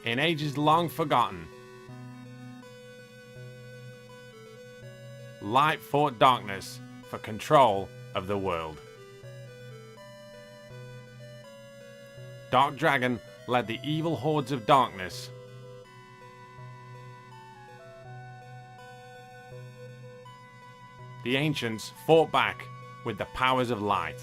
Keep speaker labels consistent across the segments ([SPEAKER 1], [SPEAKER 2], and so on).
[SPEAKER 1] in ages long forgotten, light fought darkness for control of the world. Dark Dragon led the evil hordes of darkness the ancients fought back with the powers of light.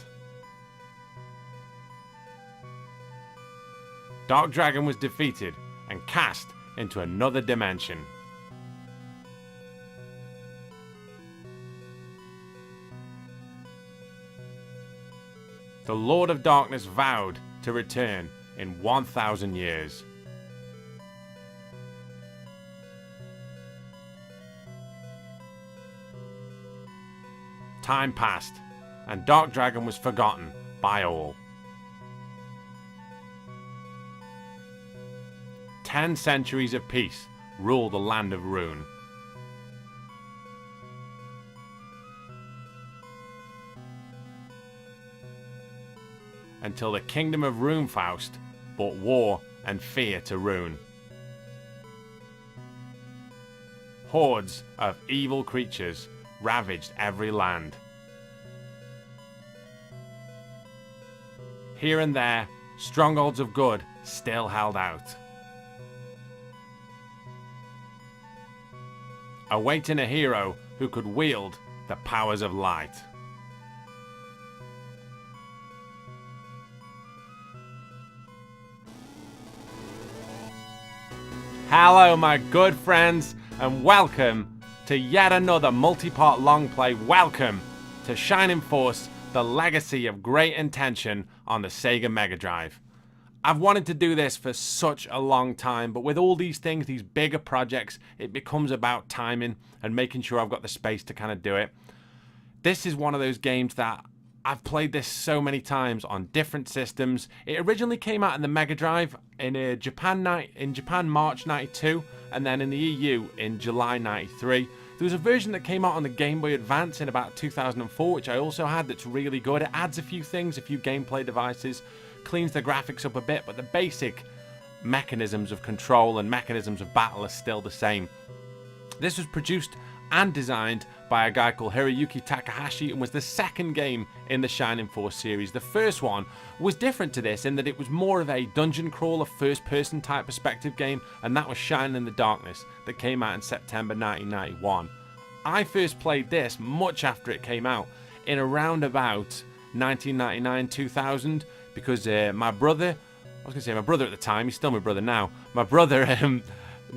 [SPEAKER 1] Dark Dragon was defeated and cast into another dimension. The Lord of Darkness vowed to return in 1,000 years. Time passed, and Dark Dragon was forgotten by all. 10 centuries of peace ruled the land of Rune. Until the kingdom of Runefaust brought war and fear to Rune. Hordes of evil creatures ravaged every land. Here and there, strongholds of good still held out, awaiting a hero who could wield the powers of light. Hello my good friends, and welcome to yet another multi-part long play. Welcome to Shining Force, the legacy of great intention on the Sega Mega Drive. I've wanted to do this for such a long time, but with all these things, these bigger projects, it becomes about timing and making sure I've got the space to kind of do it. This is one of those games that I've played this so many times on different systems. It originally came out in the Mega Drive in Japan March 92, and then in the EU in July 93. There was a version that came out on the Game Boy Advance in about 2004, which I also had, that's really good. It adds a few things, a few gameplay devices, cleans the graphics up a bit, but the basic mechanisms of control and mechanisms of battle are still the same. This was produced and designed by a guy called Hiroyuki Takahashi and was the second game in the Shining Force series. The first one was different to this in that it was more of a dungeon crawler, first-person type perspective game, and that was Shining in the Darkness that came out in September 1991. I first played this much after it came out, in around about 1999-2000, because my brother at the time, he's still my brother now, my brother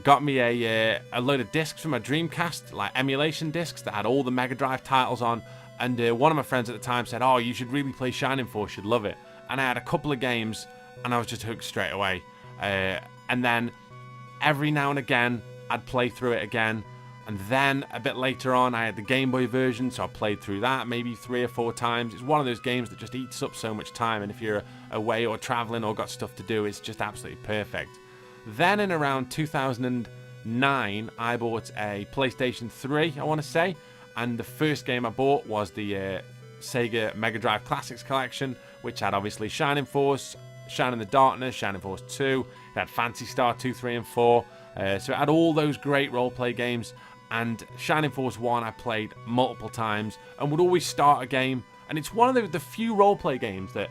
[SPEAKER 1] got me a load of discs from my Dreamcast, like emulation discs that had all the Mega Drive titles on, and one of my friends at the time said, "Oh, you should really play Shining Force, you'd love it." And I had a couple of games, and I was just hooked straight away. And then every now and again, I'd play through it again, and then a bit later on, I had the Game Boy version, so I played through that maybe 3 or 4 times. It's one of those games that just eats up so much time, and if you're away or traveling or got stuff to do, it's just absolutely perfect. Then in around 2009, I bought a PlayStation 3, I want to say, and the first game I bought was the Sega Mega Drive Classics Collection, which had obviously Shining Force, Shining in the Darkness, Shining Force 2, it had Phantasy Star 2, 3, and 4, so it had all those great roleplay games, and Shining Force 1 I played multiple times, and would always start a game, and it's one of the few roleplay games that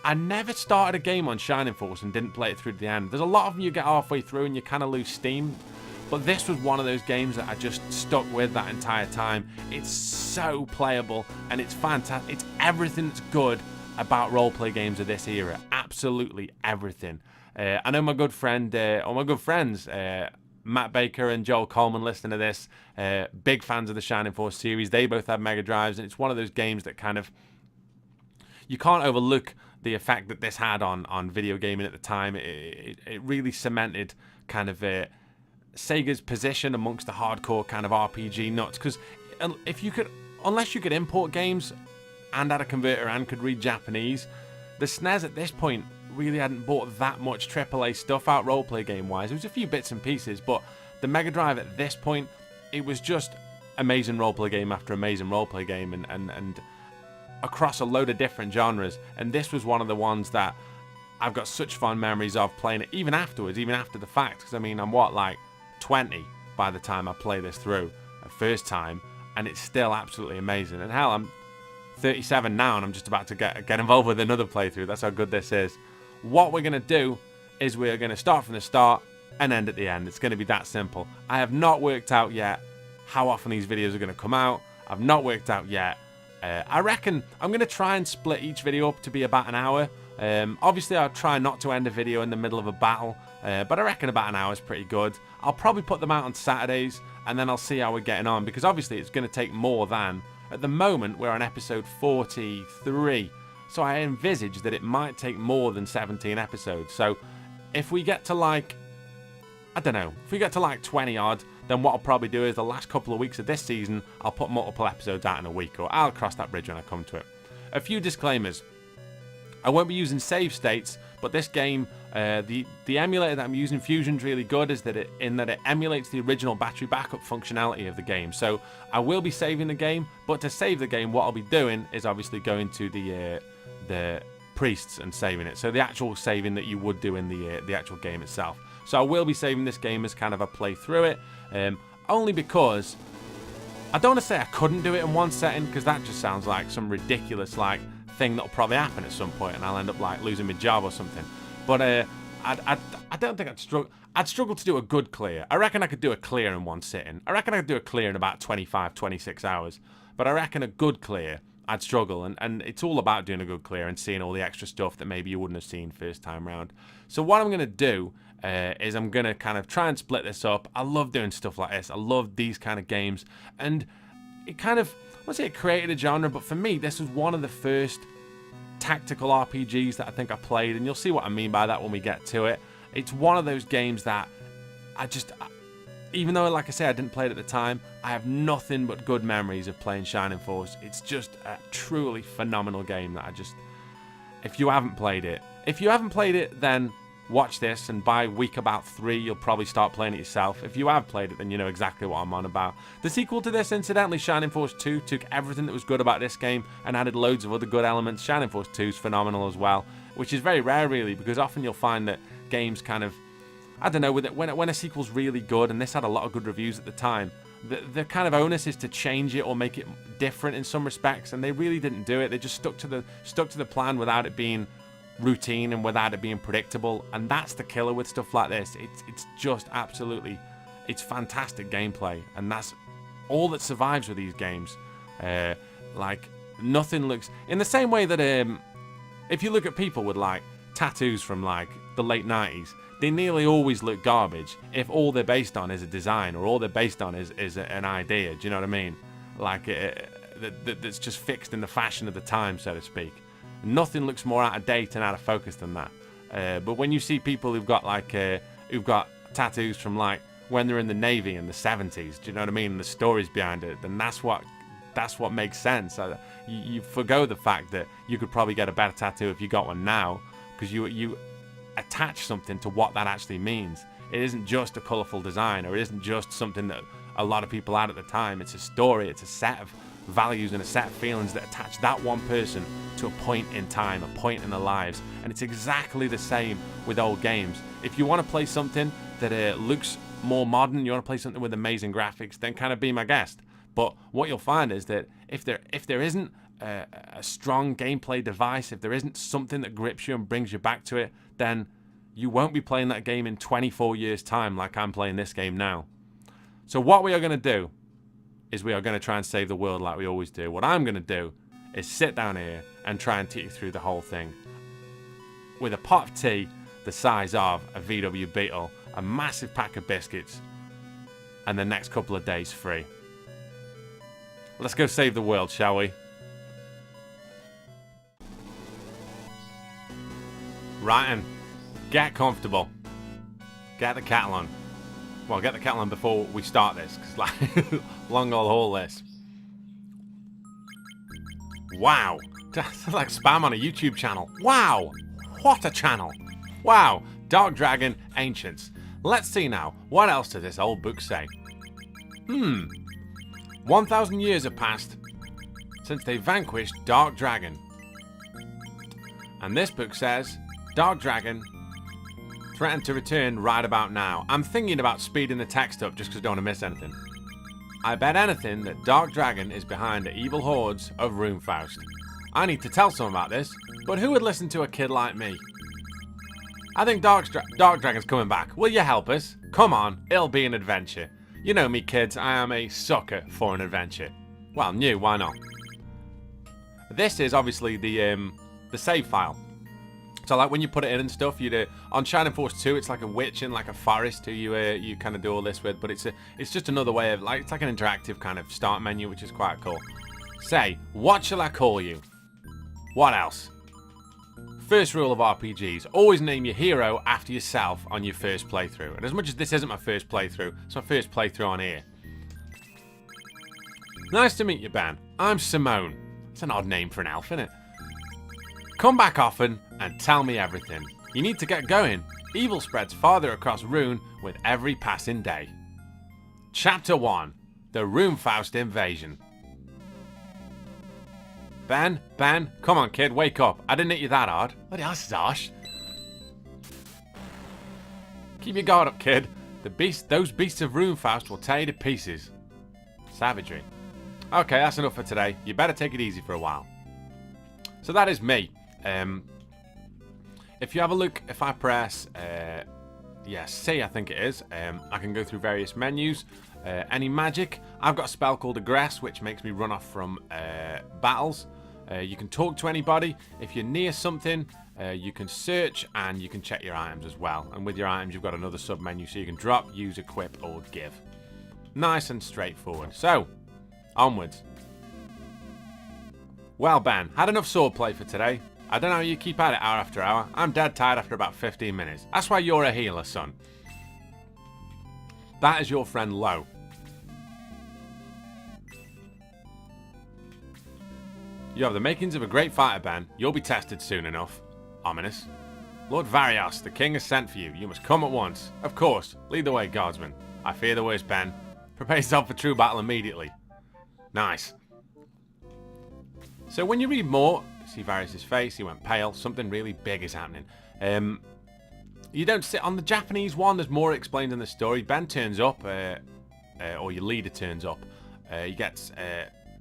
[SPEAKER 1] I never started a game on Shining Force and didn't play it through to the end. There's a lot of them you get halfway through and you kind of lose steam. But this was one of those games that I just stuck with that entire time. It's so playable and it's fantastic. It's everything that's good about roleplay games of this era. Absolutely everything. I know my good friend, or my good friends, Matt Baker and Joel Coleman, listening to this, big fans of the Shining Force series. They both have Mega Drives, and it's one of those games that kind of, you can't overlook the effect that this had on video gaming at the time. It really cemented kind of Sega's position amongst the hardcore kind of RPG nuts, because unless you could import games and had a converter and could read Japanese, the SNES at this point really hadn't bought that much AAA stuff out roleplay game wise. There was a few bits and pieces, but the Mega Drive at this point, it was just amazing roleplay game after amazing roleplay game, and across a load of different genres, and this was one of the ones that I've got such fond memories of playing it, even afterwards, even after the fact. Because I mean, I'm what, like 20 by the time I play this through a first time, and it's still absolutely amazing. And hell, I'm 37 now, and I'm just about to get involved with another playthrough. That's how good this is. What we're gonna do is we're gonna start from the start and end at the end. It's gonna be that simple. I have not worked out yet how often these videos are gonna come out. I've not worked out yet. I reckon I'm gonna try and split each video up to be about an hour. Obviously, I'll try not to end a video in the middle of a battle, but I reckon about an hour is pretty good. I'll probably put them out on Saturdays, and then I'll see how we're getting on, because obviously it's going to take more than... At the moment, we're on episode 43, so I envisage that it might take more than 17 episodes. So if we get to like... I don't know, if we get to like 20 odd, then what I'll probably do is the last couple of weeks of this season, I'll put multiple episodes out in a week, or I'll cross that bridge when I come to it. A few disclaimers. I won't be using save states, but this game, the emulator that I'm using, Fusion's really good, in that it emulates the original battery backup functionality of the game. So I will be saving the game, but to save the game, what I'll be doing is obviously going to the priests and saving it. So the actual saving that you would do in the actual game itself. So I will be saving this game as kind of a play through it, only because I don't want to say I couldn't do it in one setting, because that just sounds like some ridiculous like thing that'll probably happen at some point, and I'll end up like losing my job or something. But I don't think I'd struggle to do a good clear. I reckon I could do a clear in one sitting. I reckon I could do a clear in about 25, 26 hours. But I reckon a good clear, I'd struggle. And it's all about doing a good clear and seeing all the extra stuff that maybe you wouldn't have seen first time round. So what I'm going to do is I'm going to kind of try and split this up. I love doing stuff like this. I love these kind of games. And it kind of... I won't say it created a genre, but for me, this was one of the first tactical RPGs that I think I played, and you'll see what I mean by that when we get to it. It's one of those games that even though, like I say, I didn't play it at the time, I have nothing but good memories of playing Shining Force. It's just a truly phenomenal game that if you haven't played it, then watch this, and by week about 3 you'll probably start playing it yourself. If you have played it, then you know exactly what I'm on about. The sequel to this, incidentally, Shining Force 2, took everything that was good about this game and added loads of other good elements. Shining Force 2 is phenomenal as well, which is very rare really, because often you'll find that games kind of, I don't know, when a sequel's really good, and this had a lot of good reviews at the time, the kind of onus is to change it or make it different in some respects, and they really didn't do it. They just stuck to the plan without it being routine and without it being predictable, and that's the killer with stuff like this. It's just absolutely, it's fantastic gameplay, and that's all that survives with these games. Like nothing looks in the same way that if you look at people with like tattoos from like the late 90s, they nearly always look garbage if all they're based on is a design, or all they're based on is an idea. Do you know what I mean? Like that's just fixed in the fashion of the time, so to speak. Nothing looks more out of date and out of focus than that. But when you see people who've got tattoos from like when they're in the Navy in the 70s, do you know what I mean? And the stories behind it, then that's what makes sense. You forgo the fact that you could probably get a better tattoo if you got one now, because you attach something to what that actually means. It isn't just a colourful design, or it isn't just something that a lot of people had at the time. It's a story, it's a set of values and a set of feelings that attach that one person to a point in time, a point in their lives. And it's exactly the same with old games. If you want to play something that looks more modern, you want to play something with amazing graphics, then kind of be my guest. But what you'll find is that if there isn't a strong gameplay device, if there isn't something that grips you and brings you back to it, then you won't be playing that game in 24 years time like I'm playing this game now. So what we are going to do is we are going to try and save the world like we always do. What I'm going to do is sit down here and try and take you through the whole thing with a pot of tea the size of a VW Beetle, a massive pack of biscuits, and the next couple of days free. Let's go save the world, shall we? Right, and get comfortable. Get the kettle on. Well, get the kettle on before we start this, because like, long old haul this. Wow. That's like spam on a YouTube channel. Wow. What a channel. Wow. Dark Dragon Ancients. Let's see now. What else does this old book say? 1,000 years have passed since they vanquished Dark Dragon. And this book says Dark Dragon threatened to return right about now. I'm thinking about speeding the text up just because I don't want to miss anything. I bet anything that Dark Dragon is behind the evil hordes of Runefaust. I need to tell someone about this, but who would listen to a kid like me? I think Dark Dragon's coming back. Will you help us? Come on, it'll be an adventure. You know me, kids, I am a sucker for an adventure. Well, new, why not? This is obviously the save file. So like when you put it in and stuff, on Shining Force 2, it's like a witch in like a forest who you kind of do all this with, but it's just another way of it's like an interactive kind of start menu, which is quite cool. Say, what shall I call you? What else? First rule of RPGs, always name your hero after yourself on your first playthrough. And as much as this isn't my first playthrough, it's my first playthrough on here. Nice to meet you, Ben. I'm Simone. It's an odd name for an elf, isn't it? Come back often and tell me everything. You need to get going. Evil spreads farther across Rune with every passing day. Chapter 1. The Runefaust Invasion. Ben, come on kid, wake up. I didn't hit you that hard. Bloody hell, this is harsh. Keep your guard up, kid. Those beasts of Runefaust will tear you to pieces. Savagery. Okay, that's enough for today. You better take it easy for a while. So that is me. If you have a look, if I press, C I think it is, I can go through various menus. Any magic. I've got a spell called Aggress, which makes me run off from battles. You can talk to anybody. If you're near something, you can search and you can check your items as well. And with your items, you've got another sub-menu, so you can drop, use, equip, or give. Nice and straightforward. So, onwards. Well, Ben, had enough swordplay for today. I don't know how you keep at it hour after hour. I'm dead tired after about 15 minutes. That's why you're a healer, son. That is your friend Lo. You have the makings of a great fighter, Ben. You'll be tested soon enough. Ominous. Lord Varios, the king has sent for you. You must come at once. Of course. Lead the way, guardsman. I fear the worst, Ben. Prepare yourself for true battle immediately. Nice. So when you read more, see Varios' face, he went pale. Something really big is happening. You don't sit on the Japanese one. There's more explained in the story. Ben turns up, or your leader turns up. He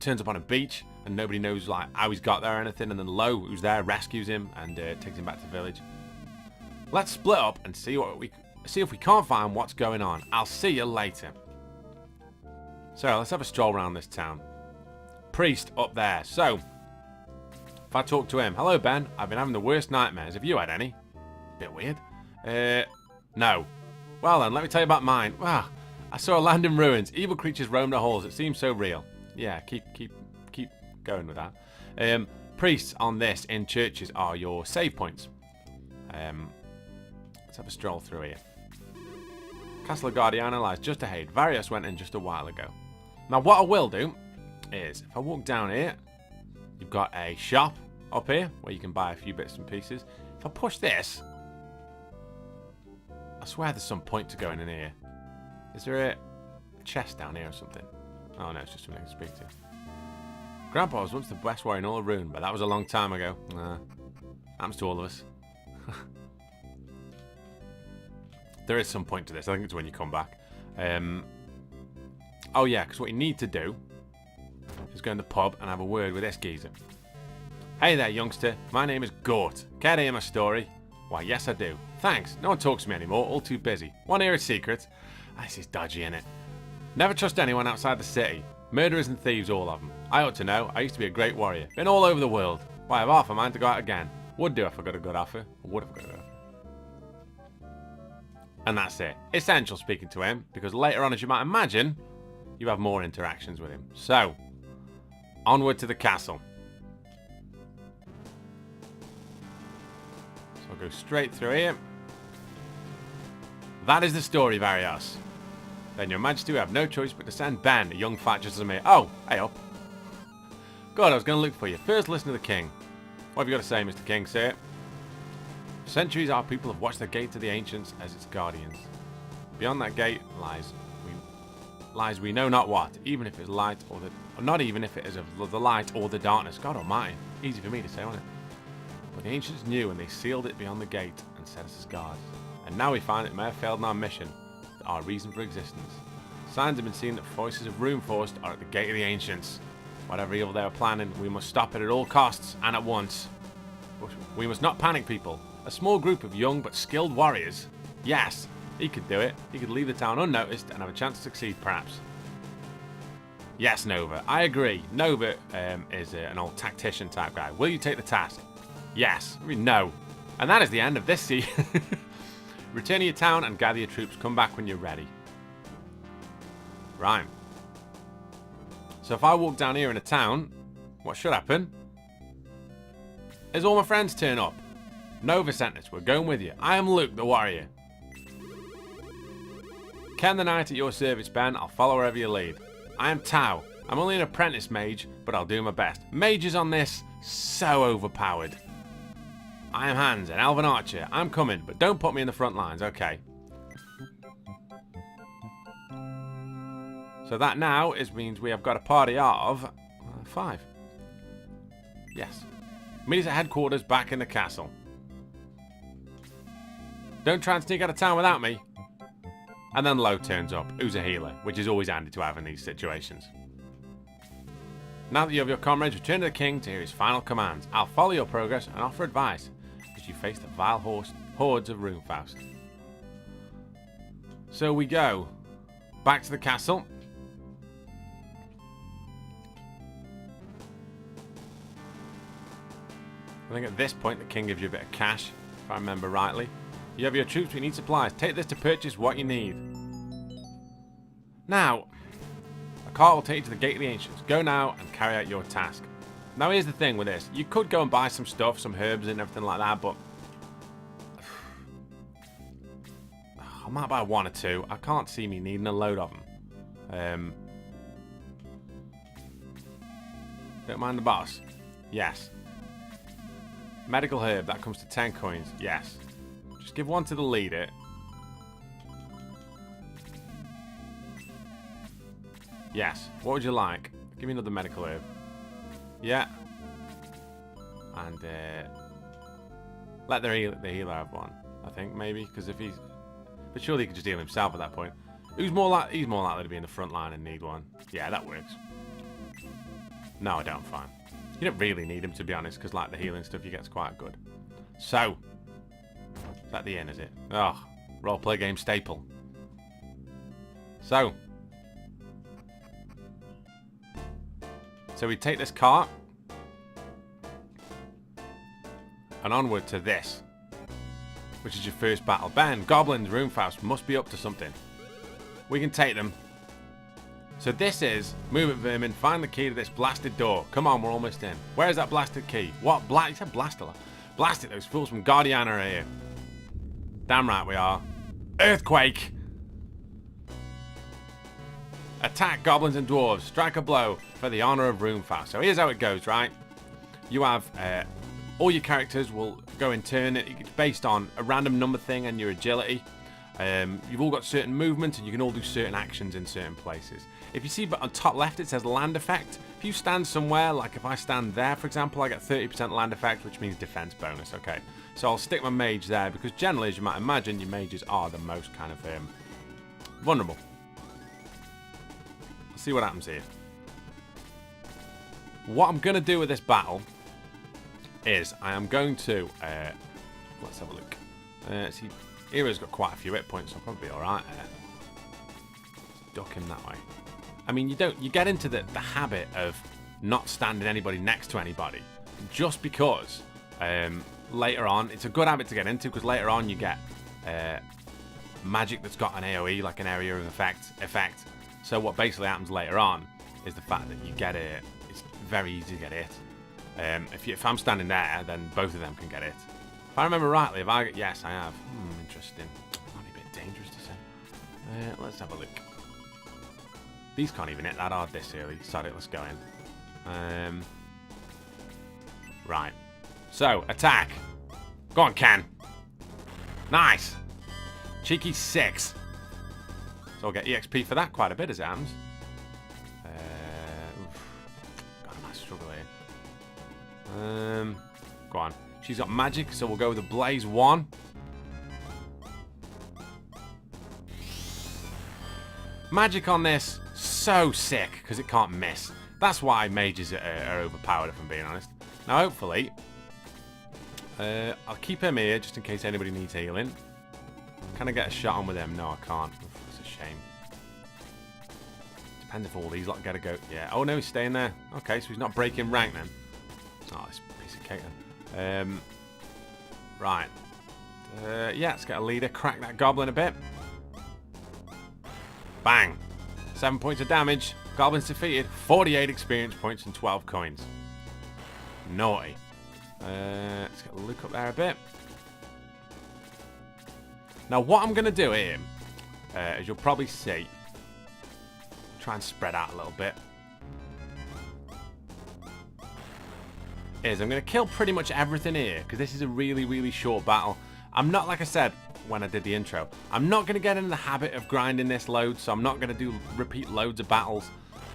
[SPEAKER 1] turns up on a beach, and nobody knows like how he's got there or anything. And then Lo, who's there, rescues him and takes him back to the village. Let's split up and see if we can't find what's going on. I'll see you later. So let's have a stroll around this town. Priest up there. So if I talk to him, hello Ben. I've been having the worst nightmares. Have you had any? Bit weird. No. Well then, let me tell you about mine. Wow, I saw a land in ruins. Evil creatures roam the halls. It seems so real. Yeah, keep going with that. Priests on this in churches are your save points. Let's have a stroll through here. Castle of Guardiana lies just ahead. Varios went in just a while ago. Now what I will do is, if I walk down here, you've got a shop up here where you can buy a few bits and pieces. If I push this, I swear there's some point to going in here. Is there a chest down here or something? Oh no, it's just something I can speak to. Grandpa was once the best warrior in all of Rune, but that was a long time ago. Happens to all of us. There is some point to this. I think it's when you come back. Oh yeah, because what you need to do is go in the pub and have a word with this geezer. Hey there, youngster. My name is Gort. Care to hear my story? Why, yes I do. Thanks. No one talks to me anymore. All too busy. Want to hear a secret? This is dodgy, innit? Never trust anyone outside the city. Murderers and thieves, all of them. I ought to know. I used to be a great warrior. Been all over the world. Why, I have half a mind to go out again. Would do if I got a good offer. Or would if I got a good offer. And that's it. Essential speaking to him, because later on, as you might imagine, you have more interactions with him. So, onward to the castle. So I'll go straight through here. That is the story, Varios. Then your majesty will have no choice but to send Ben, a young fat just as me. Oh, hey up. God, I was going to look for you. First, listen to the king. What have you got to say, Mr. King, sir? For centuries, our people have watched the gate to the ancients as its guardians. Beyond that gate lies we know not what, even if it's light or not even if it is of the light or the darkness. God almighty. Easy for me to say, wasn't it? But the ancients knew, and they sealed it beyond the gate and set us as guards. And now we find it may have failed in our mission, our reason for existence. Signs have been seen that voices of Runeforce are at the gate of the ancients. Whatever evil they are planning, we must stop it at all costs and at once. But we must not panic, people. A small group of young but skilled warriors. Yes, he could do it. He could leave the town unnoticed and have a chance to succeed, perhaps. Yes, Nova. I agree. Nova is an old tactician type guy. Will you take the task? Yes. I mean, no. And that is the end of this scene. Return to your town and gather your troops. Come back when you're ready. Right. So if I walk down here in a town, what should happen is all my friends turn up. Nova sent us. We're going with you. I am Luke, the warrior. Ken the knight at your service, Ben. I'll follow wherever you lead. I am Tau. I'm only an apprentice mage, but I'll do my best. Mages on this, so overpowered. I am Hans, an elven archer. I'm coming, but don't put me in the front lines, okay? So that now means we have got a party of 5. Yes. Meet us at headquarters back in the castle. Don't try and sneak out of town without me. And then Lo turns up, who's a healer, which is always handy to have in these situations. Now that you have your comrades, return to the king to hear his final commands. I'll follow your progress and offer advice as you face the vile hordes of Runefaust. So we go back to the castle. I think at this point the king gives you a bit of cash, if I remember rightly. You have your troops, we need supplies. Take this to purchase what you need. Now, a cart will take you to the gate of the ancients. Go now and carry out your task. Now here's the thing with this. You could go and buy some stuff, some herbs and everything like that, but I might buy 1 or 2. I can't see me needing a load of them. Don't mind the boss. Yes. Medical herb, that comes to 10 coins. Yes. Just give 1 to the leader. Yes. What would you like? Give me another medical herb. Yeah. And let the healer have 1. I think maybe because if he's, but surely he could just heal himself at that point. He's more likely to be in the front line and need 1. Yeah, that works. No, I don't. Fine. You don't really need him, to be honest, because like the healing stuff you get's quite good. So, is that the end, is it? Oh, roleplay game staple. So we take this cart and onward to this, which is your first battle. Ben, goblins, Runefaust must be up to something. We can take them. So this is movement vermin. Find the key to this blasted door. Come on, we're almost in. Where is that blasted key? What? You said blaster. Blast it, those fools from Guardiana are here. Damn right we are. Earthquake! Attack goblins and dwarves. Strike a blow for the honor of Runefaust. So here's how it goes, right? You have all your characters will go in turn. It's based on a random number thing and your agility. You've all got certain movements and you can all do certain actions in certain places. If you see on top left it says land effect. If you stand somewhere, like if I stand there for example, I get 30% land effect, which means defense bonus, okay? So I'll stick my mage there because generally, as you might imagine, your mages are the most kind of vulnerable. Let's see what happens here. What I'm going to do with this battle is I am going to let's have a look. See, Era's got quite a few hit points, so I'll probably be alright there. Duck him that way. I mean, you get into the habit of not standing anybody next to anybody just because later on, it's a good habit to get into because later on you get magic that's got an AoE, like an area of effect. So what basically happens later on is the fact that you get it. It's very easy to get hit. If I'm standing there, then both of them can get hit. If I remember rightly, yes, I have. Interesting. Might be a bit dangerous to say. Let's have a look. These can't even hit that hard this early. Sorry, let's go in. Right. So, attack. Go on, Ken. Nice. Cheeky 6. So I'll get EXP for that quite a bit as it happens. God, I might struggle here. Go on. She's got magic, so we'll go with the Blaze 1. Magic on this, so sick, because it can't miss. That's why mages are overpowered, if I'm being honest. Now, hopefully, I'll keep him here, just in case anybody needs healing. Can I get a shot on with him? No, I can't. It's a shame. Depends if all these lot gotta go. Yeah. Oh, no, he's staying there. Okay, so he's not breaking rank, then. Oh, this piece of cake, then. Right. Yeah, let's get a leader. Crack that goblin a bit. Bang. 7 points of damage. Goblins defeated. 48 experience points and 12 coins. Naughty. Let's get a look up there a bit. Now, what I'm going to do here, as you'll probably see, try and spread out a little bit, is I'm going to kill pretty much everything here, because this is a really, really short battle. I'm not, like I said when I did the intro, I'm not going to get in the habit of grinding this load, so I'm not going to repeat loads of battles.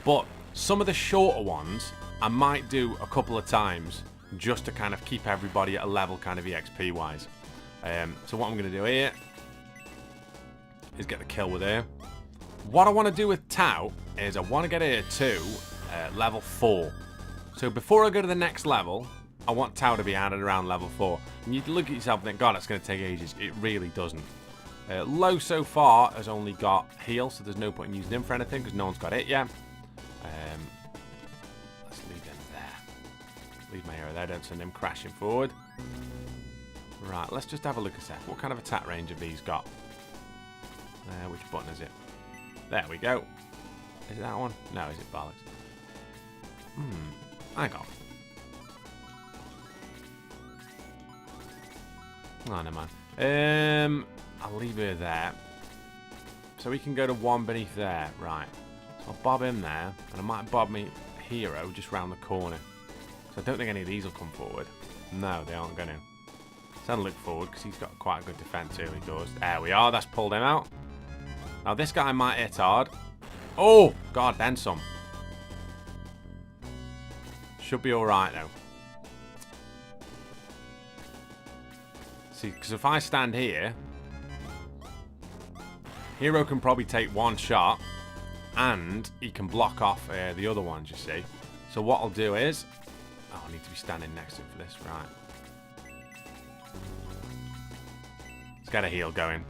[SPEAKER 1] But some of the shorter ones, I might do a couple of times, just to kind of keep everybody at a level kind of EXP wise. So what I'm going to do here is get the kill with her. What I want to do with Tau is I want to get her to level 4. So before I go to the next level, I want Tau to be added around level 4. And you look at yourself and think, God, it's going to take ages. It really doesn't. Low so far has only got heal, so there's no point in using him for anything because no one's got it yet. Let's leave him there. Leave my hero there, don't send him crashing forward. Right, let's just have a look a sec. What kind of attack range have these got? Which button is it? There we go. Is it that one? No, is it bollocks? Hang on. Oh, never mind. I'll leave her there. So we can go to one beneath there. Right. So I'll bob him there. And I might bob me hero just round the corner. So I don't think any of these will come forward. No, they aren't going to. So I'll look forward because he's got quite a good defense early doors. There we are. That's pulled him out. Now this guy might hit hard. Oh, God, then some. Should be alright, though. See, because if I stand here, hero can probably take one shot, and he can block off the other ones, you see. So what I'll do is... Oh, I need to be standing next to him for this. Right. Let's get a heal going.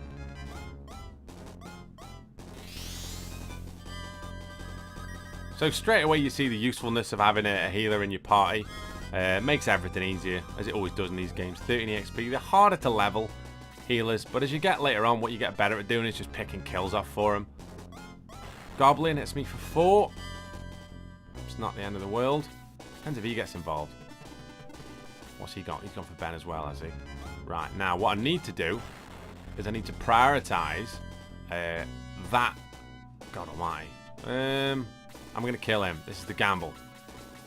[SPEAKER 1] So straight away you see the usefulness of having a healer in your party. Makes everything easier, as it always does in these games. 13 EXP, they're harder to level, healers, but as you get later on, what you get better at doing is just picking kills off for them. Goblin hits me for 4. It's not the end of the world. Depends if he gets involved. What's he got? He's gone for Ben as well, has he? Right, now what I need to do is I need to prioritise that... God almighty. I'm going to kill him. This is the gamble.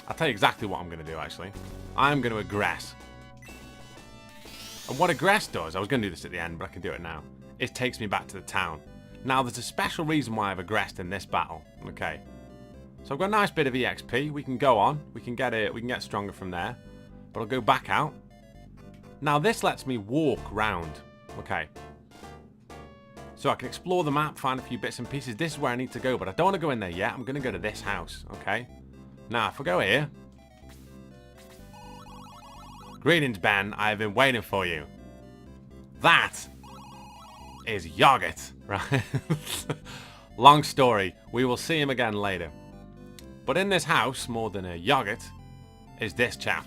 [SPEAKER 1] I'll tell you exactly what I'm going to do, actually. I'm going to aggress. And what aggress does, I was going to do this at the end, but I can do it now. It takes me back to the town. Now, there's a special reason why I've aggressed in this battle. Okay. So I've got a nice bit of EXP. We can go on. We can get stronger from there. But I'll go back out. Now, this lets me walk round. Okay. So I can explore the map, find a few bits and pieces. This is where I need to go, but I don't want to go in there yet. I'm going to go to this house, okay? Now, if I go here... Greetings, Ben. I have been waiting for you. That is Yogurt, right? Long story. We will see him again later. But in this house, more than a yogurt, is this chap.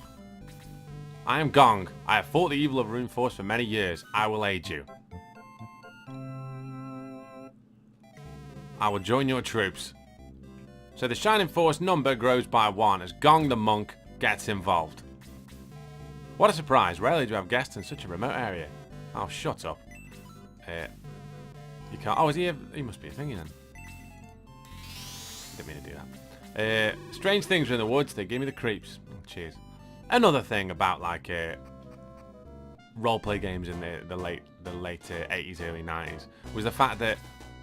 [SPEAKER 1] I am Gong. I have fought the evil of Runeforce for many years. I will aid you. I will join your troops. So the Shining Force number grows by 1 as Gong the monk gets involved. What a surprise. Rarely do you have guests in such a remote area. Oh, shut up. You can't... Oh, is he... He must be a thingy then. Didn't mean to do that. Strange things are in the woods. They give me the creeps. Oh, cheers. Another thing about, like, roleplay games in the late 80s, early 90s was the fact that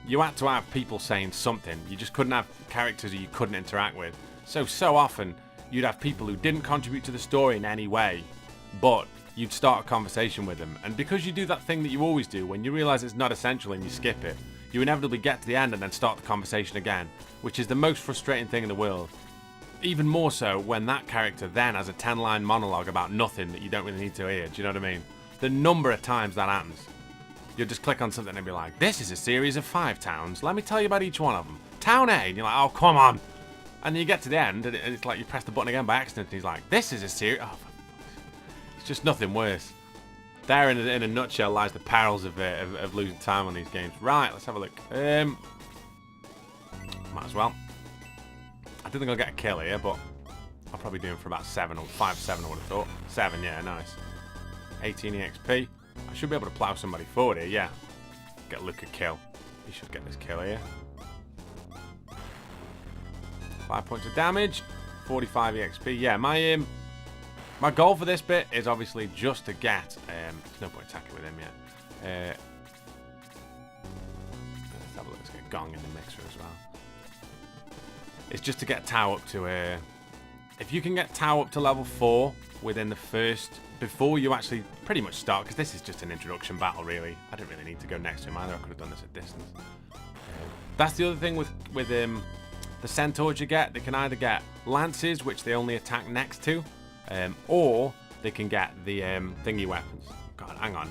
[SPEAKER 1] you had to have people saying something. You just couldn't have characters that you couldn't interact with. So often, you'd have people who didn't contribute to the story in any way, but you'd start a conversation with them. And because you do that thing that you always do, when you realise it's not essential and you skip it, you inevitably get to the end and then start the conversation again, which is the most frustrating thing in the world. Even more so when that character then has a 10-line monologue about nothing that you don't really need to hear. Do you know what I mean? The number of times that happens. You'll just click on something and be like, this is a series of 5 towns. Let me tell you about each one of them. Town A. And you're like, oh, come on. And then you get to the end and it's like you press the button again by accident and he's like, this is a series. Oh, it's just nothing worse. There in a nutshell lies the perils of losing time on these games. Right, let's have a look. Might as well. I don't think I'll get a kill here, but I'll probably do him for about 7 or 5, 7 I would have thought. 7, yeah, nice. 18 EXP. I should be able to plow somebody forward here, yeah. Get Luke a kill. He should get this kill here. 5 points of damage. 45 EXP. Yeah, my goal for this bit is obviously just to get... there's no point attacking with him yet. Let's have a look. Let's get Gong in the mixer as well. It's just to get Tau up to... if you can get Tau up to level 4 within the first... Before you actually pretty much start, because this is just an introduction battle, really. I didn't really need to go next to him either. I could have done this at distance. That's the other thing with the centaurs you get. They can either get lances, which they only attack next to, or they can get the thingy weapons. God, hang on.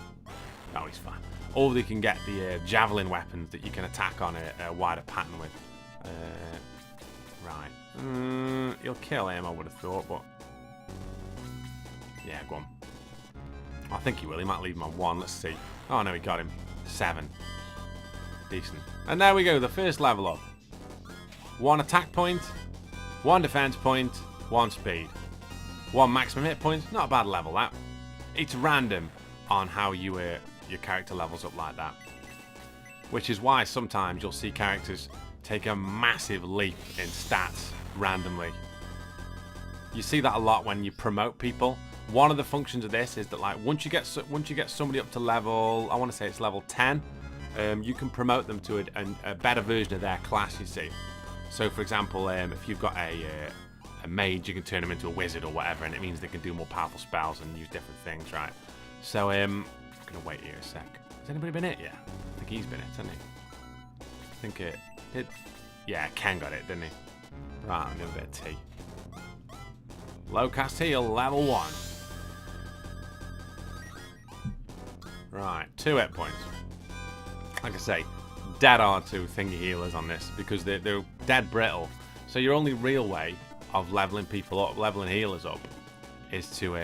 [SPEAKER 1] Oh, he's fine. Or they can get the javelin weapons that you can attack on a wider pattern with. Right. He'll kill him, I would have thought, but... Yeah, go on. I think he will. He might leave him on 1. Let's see. Oh, no, he got him. 7. Decent. And there we go. The first level up. 1 attack point. 1 defense point. 1 speed. 1 maximum hit points. Not a bad level, that. It's random on how your character levels up like that. Which is why sometimes you'll see characters take a massive leap in stats randomly. You see that a lot when you promote people. One of the functions of this is that, like, once you get somebody up to level, I want to say it's level 10, you can promote them to a better version of their class. You see, so for example, if you've got a mage, you can turn them into a wizard or whatever, and it means they can do more powerful spells and use different things, right? So I'm gonna wait here a sec. Has anybody been hit yet? I think he's been hit, hasn't he? I think it did. Yeah, Ken got it, didn't he? Right, I'm gonna do a bit of tea. Low cast heal, level 1. Right, 2 hit points. Like I say, dead hard to thingy healers on this because they're dead brittle. So your only real way of leveling people up, leveling healers up, is to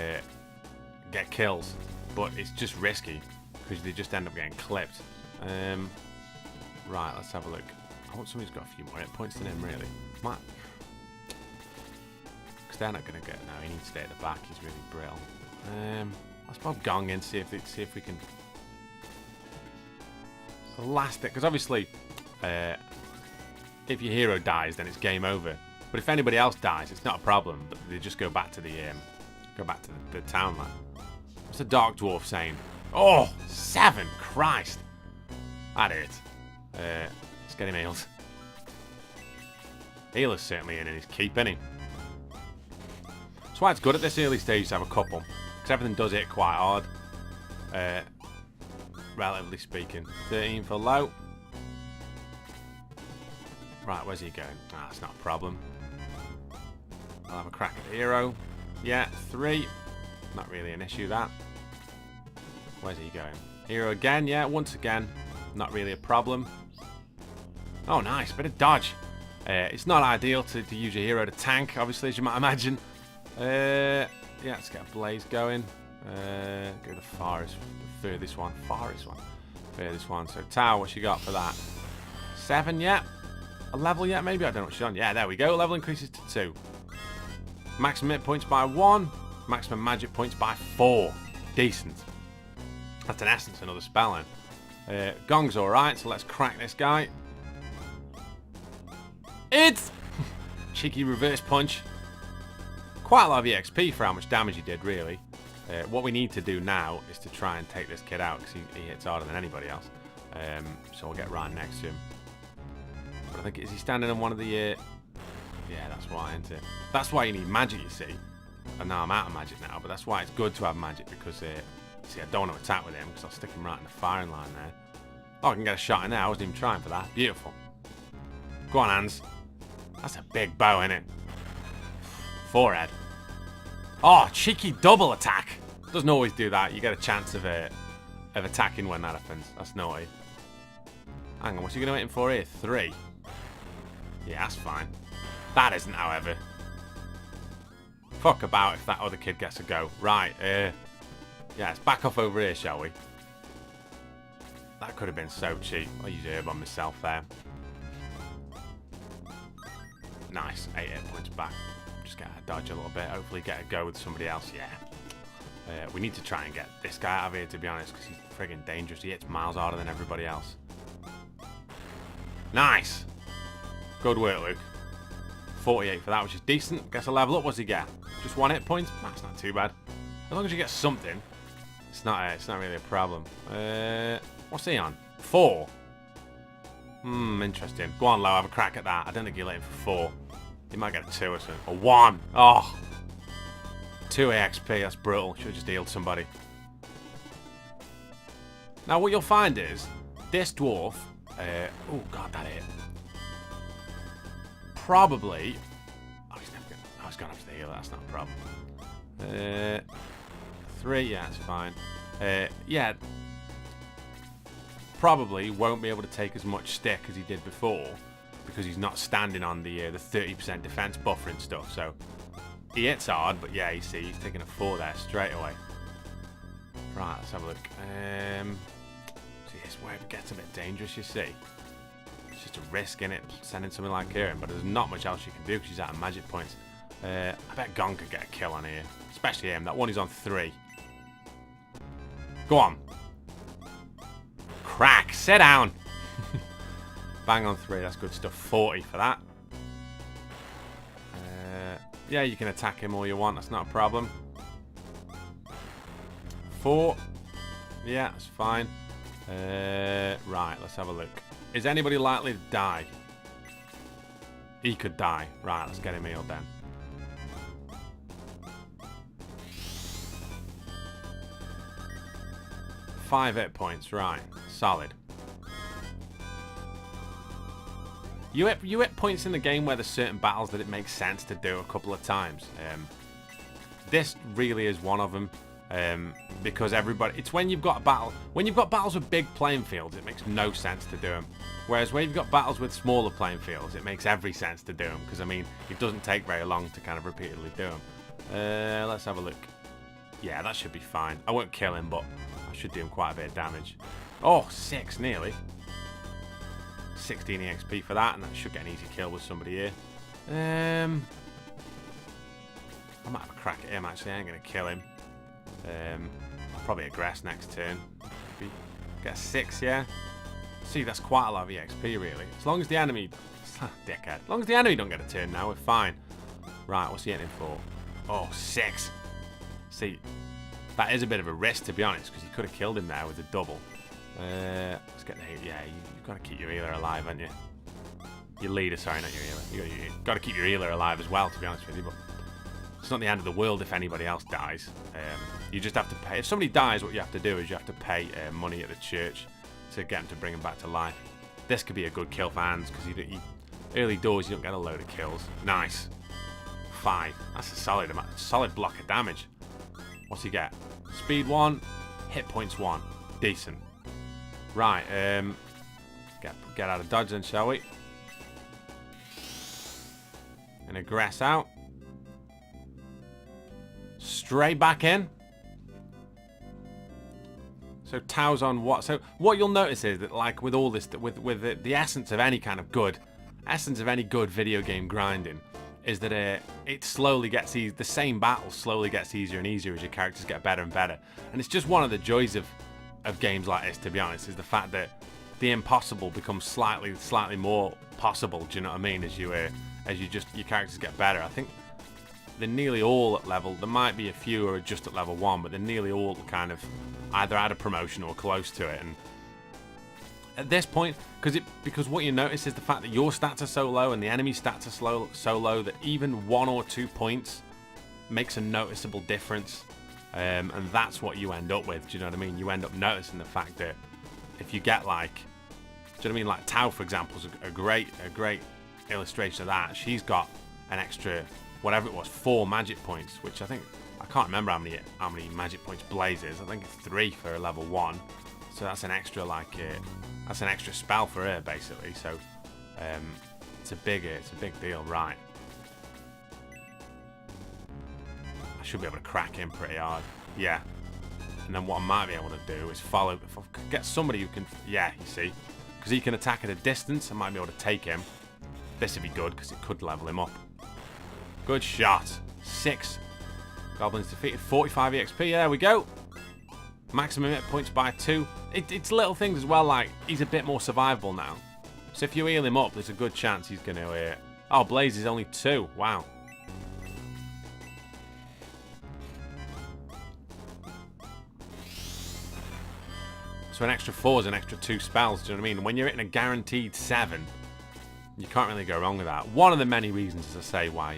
[SPEAKER 1] get kills. But it's just risky because they just end up getting clipped. Right, let's have a look. I want somebody who's got a few more hit points than him, really. Might... Because they're not going to get... No, he needs to stay at the back. He's really brittle. Let's pop Gong in, see if we can... The last bit, because obviously, if your hero dies, then it's game over. But if anybody else dies, it's not a problem. But they just go back to the town land. What's the Dark Dwarf saying? Oh, 7! Christ! That it. Let's get him healed. Healer's certainly in his keep, isn't he? That's why it's good at this early stage to have a couple. Because everything does hit quite hard. Relatively speaking. 13 for low. Right, where's he going? Ah, that's not a problem. I'll have a crack at the hero. Yeah, 3. Not really an issue, that. Where's he going? Hero again, yeah, once again. Not really a problem. Oh, nice. Bit of dodge. It's not ideal to use your hero to tank, obviously, as you might imagine. Yeah, let's get a blaze going. Go the furthest one. Furthest one. So, Tau, what you got for that? 7 yet? A level yet, maybe? I don't know what she's on. Yeah, there we go. Level increases to 2. Maximum hit points by 1. Maximum magic points by 4. Decent. That's in essence another spell line. Gong's alright, so let's crack this guy. It's cheeky reverse punch. Quite a lot of EXP for how much damage he did, really. What we need to do now is to try and take this kid out because he hits harder than anybody else. So we'll get right next to him. But I think, is he standing on one of the... Yeah, that's why, isn't it? That's why you need magic, you see. And now I'm out of magic now, but that's why it's good to have magic, because, see, I don't want to attack with him, because I'll stick him right in the firing line there. Oh, I can get a shot in there. I wasn't even trying for that. Beautiful. Go on, hands. That's a big bow, isn't it? Forehead. Oh, cheeky double attack. Doesn't always do that. You get a chance of attacking when that happens. That's naughty. Hang on, what's he going to hit him for here? 3. Yeah, that's fine. That isn't, however. Fuck about if that other kid gets a go. Right, yeah, let's back off over here, shall we? That could have been so cheap. I'll use herb on myself there. Nice, 8 hit points back. Just get a dodge a little bit. Hopefully get a go with somebody else. Yeah. We need to try and get this guy out of here, to be honest, because he's friggin' dangerous. He hits miles harder than everybody else. Nice. Good work, Luke. 48 for that, which is decent. Guess a level up. What's he get? Just 1 hit point? That's not too bad. As long as you get something, it's not really a problem. What's he on? 4. Interesting. Go on, Lo. Have a crack at that. I don't think you'll hit him for 4. You might get a 2 or something. A 1. Oh. 2 AXP. That's brutal. Should have just healed somebody. Now, what you'll find is this dwarf. Oh God, that hit. Probably. Oh, he's gone up to the healer. That's not a problem. 3. Yeah, that's fine. Yeah. Probably won't be able to take as much stick as he did before, because he's not standing on the 30% defense buffer and stuff. So he hits hard, but yeah, you see, he's taking a 4 there straight away. Right, let's have a look. See, this is where it gets a bit dangerous, you see. It's just a risk in it, sending something like her in, but there's not much else you can do because she's out of magic points. I bet Gon could get a kill on here, especially him. That one is on 3. Go on. Crack. Sit down. Bang on 3. That's good stuff. 40 for that. Yeah, you can attack him all you want. That's not a problem. 4. Yeah, that's fine. Right, let's have a look. Is anybody likely to die? He could die. Right, let's get him healed then. Five hit points, right. Solid. You hit points in the game where there's certain battles that it makes sense to do a couple of times. This really is one of them. Because everybody, it's when you've got a battle, when you've got battles with big playing fields, it makes no sense to do them. Whereas when you've got battles with smaller playing fields, it makes every sense to do them. Because I mean, it doesn't take very long to kind of repeatedly do them. Let's have a look. Yeah, that should be fine. I won't kill him, but I should do him quite a bit of damage. Oh, 6 nearly. 16 EXP for that, and that should get an easy kill with somebody here. I might have a crack at him actually. I ain't gonna kill him. I'll probably aggress next turn. Maybe get a 6, yeah. See, that's quite a lot of EXP really. As long as the enemy, dickhead. As long as the enemy don't get a turn now, we're fine. Right, what's he hitting for? Oh, 6. See, that is a bit of a risk to be honest, because you could have killed him there with a double. Let's get the heal. Yeah, you've got to keep your healer alive, haven't you? Your leader, sorry, not your healer. You've got to keep your healer alive as well, to be honest with you. But it's not the end of the world if anybody else dies. You just have to pay. If somebody dies, what you have to do is you have to pay money at the church to get them to bring them back to life. This could be a good kill for Hands, because early doors you don't get a load of kills. Nice. 5. That's a solid amount, solid block of damage. What's he get? Speed 1, hit points 1. Decent. Right, get out of dodge then, shall we? And aggress out. Straight back in. So Tao's on what? So what you'll notice is that, like with all this, with the essence of any kind of good, video game grinding, is that it slowly gets easier. The same battle slowly gets easier and easier as your characters get better and better. And it's just one of the joys of games like this, to be honest, is the fact that the impossible becomes slightly more possible. Do you know what I mean? As your characters get better. I think they're nearly all at level. There might be a few who are just at level 1, but they're nearly all kind of either at a promotion or close to it. And at this point, because what you notice is the fact that your stats are so low and the enemy stats are so low that even 1 or 2 points makes a noticeable difference. And that's what you end up with. Do you know what I mean? You end up noticing the fact that if you get like, do you know what I mean? Like Tao, for example, is a great illustration of that. She's got an extra, whatever it was, 4 magic points, which I can't remember how many magic points Blaze is. I think it's 3 for a level 1. So that's an extra that's an extra spell for her basically. So it's a big deal, right? I should be able to crack him pretty hard. Yeah. And then what I might be able to do is follow. If I could get somebody who can, yeah, you see, because he can attack at a distance, I might be able to take him. This would be good because it could level him up. Good shot. 6 goblins defeated. 45 EXP. There we go. Maximum hit points by 2. It's little things as well, like he's a bit more survivable now. So if you heal him up, there's a good chance he's going to... Oh, Blaze is only 2. Wow. So an extra 4 is an extra 2 spells, do you know what I mean? When you're hitting a guaranteed 7, you can't really go wrong with that. One of the many reasons, as I say, why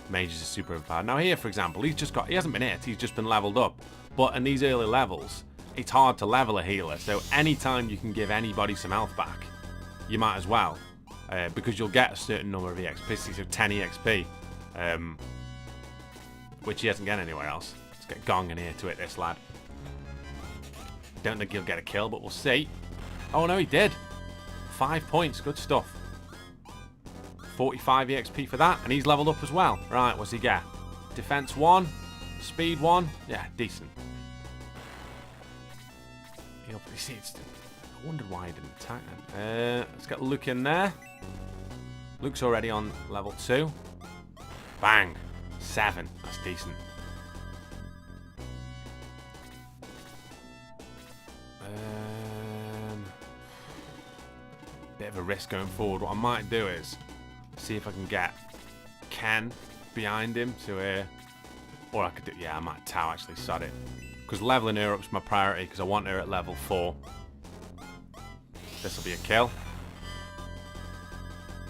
[SPEAKER 1] mages are super overpowered. Now here, for example, he hasn't been hit, he's just been leveled up. But in these early levels, it's hard to level a healer. So anytime you can give anybody some health back, you might as well. Because you'll get a certain number of EXP, so 10 EXP. Which he hasn't got anywhere else. Let's get Gong in here to hit this lad. Don't think he'll get a kill, but we'll see. Oh no, he did. 5 points, good stuff. 45 EXP for that, and he's leveled up as well. Right, what's he get? Defense 1, speed 1. Yeah, decent. You see, I wondered why he didn't attack him. Let's get Luke in there. Luke's already on level 2. Bang. 7. That's decent. Bit of a risk going forward. What I might do is see if I can get Ken behind him to or I could do, yeah, I might Tao actually, sod it, because leveling her up's my priority because I want her at level 4. This will be a kill.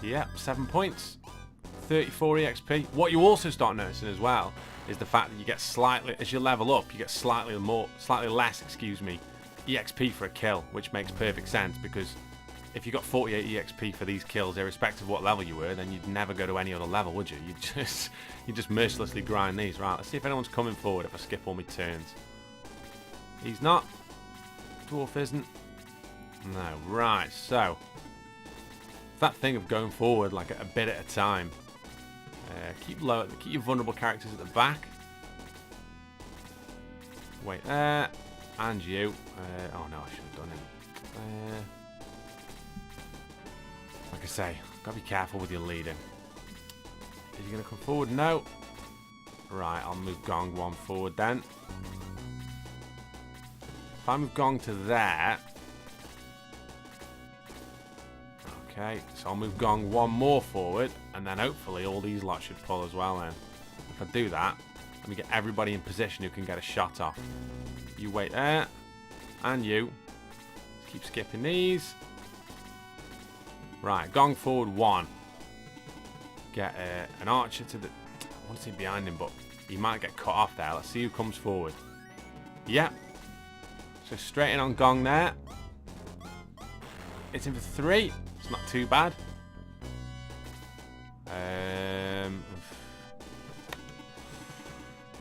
[SPEAKER 1] Yep, 7 points, 34 EXP. What you also start noticing as well is the fact that you get slightly, as you level up, you get slightly less, excuse me, EXP for a kill, which makes perfect sense because if you got 48 EXP for these kills, irrespective of what level you were, then you'd never go to any other level, would you? You just mercilessly grind these. Right, let's see if anyone's coming forward if I skip all my turns. He's not. Dwarf isn't. No, right, so that thing of going forward like a bit at a time. Keep your vulnerable characters at the back. Wait there. And you. Oh no, I should have done it. Like I say, gotta be careful with your leading. Is he gonna come forward? No. Right, I'll move Gong 1 forward then. If I move Gong to there. Okay, so I'll move Gong 1 more forward, and then hopefully all these lots should pull as well then. If I do that, let me get everybody in position who can get a shot off. You wait there. And you. Keep skipping these. Right, Gong forward 1. Get an archer to the... I want to see behind him, but he might get cut off there. Let's see who comes forward. Yep. So straight in on Gong there. It's in for 3. It's not too bad.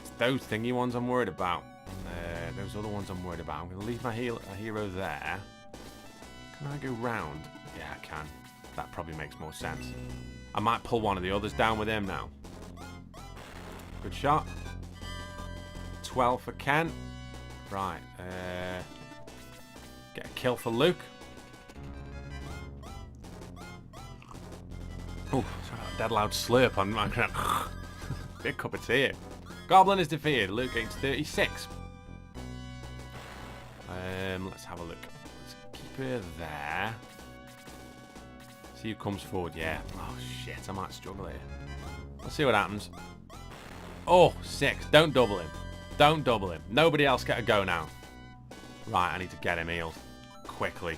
[SPEAKER 1] It's those thingy ones I'm worried about. Those other ones I'm worried about. I'm going to leave my hero there. Can I go round? Yeah, I can. That probably makes more sense. I might pull one of the others down with him now. Good shot. 12 for Ken. Right. Get a kill for Luke. Oh, dead loud slurp on my big cup of tea. Goblin is defeated. Luke gains 36. Let's have a look. Let's keep her there. See who comes forward. Yeah. Oh shit, I might struggle here. Let's see what happens. Oh, 6. Don't double him. Don't double him. Nobody else get a go now. Right, I need to get him healed quickly.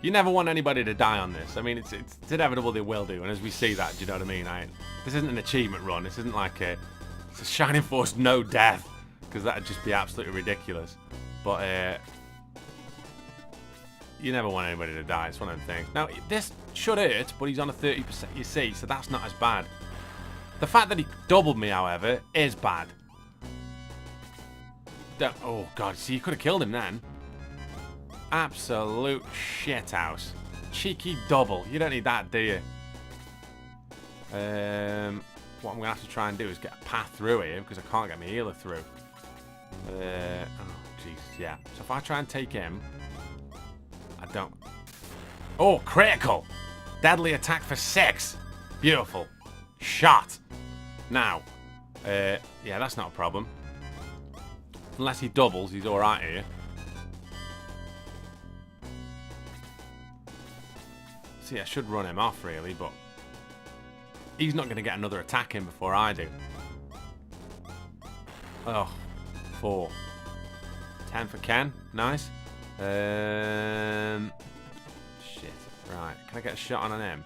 [SPEAKER 1] You never want anybody to die on this. I mean, it's inevitable they will do, and as we see that, do you know what I mean? This isn't an achievement run. This isn't like it's a Shining Force no death, because that would just be absolutely ridiculous. But you never want anybody to die. It's one of them things. Now, this should hurt, but he's on a 30%, you see, so that's not as bad. The fact that he doubled me, however, is bad. Oh, God, see, you could have killed him then. Absolute shithouse. Cheeky double. You don't need that, do you? What I'm going to have to try and do is get a path through here, because I can't get my healer through. Oh, Jesus, yeah. So if I try and take him... I don't... Oh, critical! Deadly attack for 6. Beautiful. Shot. Now, yeah, that's not a problem. Unless he doubles, he's alright here. See, I should run him off, really, but... He's not going to get another attack in before I do. Oh, 4. 10 for Ken. Nice. Shit. Right. Can I get a shot on him?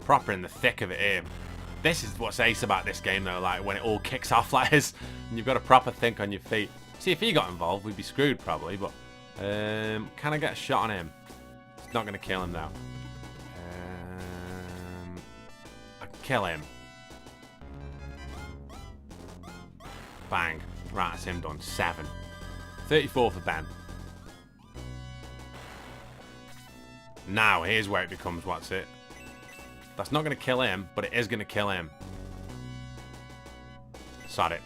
[SPEAKER 1] Proper in the thick of it here. This is what's ace about this game, though. Like, when it all kicks off like this, and you've got to proper think on your feet. See, if he got involved, we'd be screwed, probably, but... can I get a shot on him? It's not going to kill him, though. I can kill him. Bang. Right, that's him done. 7. 34 for Ben. Now, here's where it becomes what's it. That's not going to kill him, but it is going to kill him. Sod it.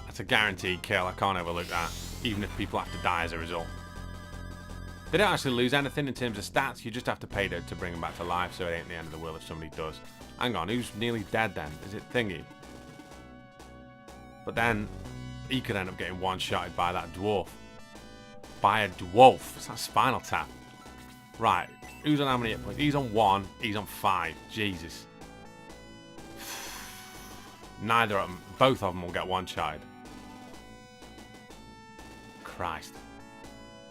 [SPEAKER 1] That's a guaranteed kill. I can't overlook that. Even if people have to die as a result. They don't actually lose anything in terms of stats. You just have to pay to bring them back to life, so it ain't the end of the world if somebody does. Hang on, who's nearly dead then? Is it Thingy? But then, he could end up getting one-shotted by that dwarf. By a dwarf. It's that Spinal Tap. Right, who's on how many hit points? He's on 1, he's on 5. Jesus. Neither of them, both of them will get one-shotted. Christ.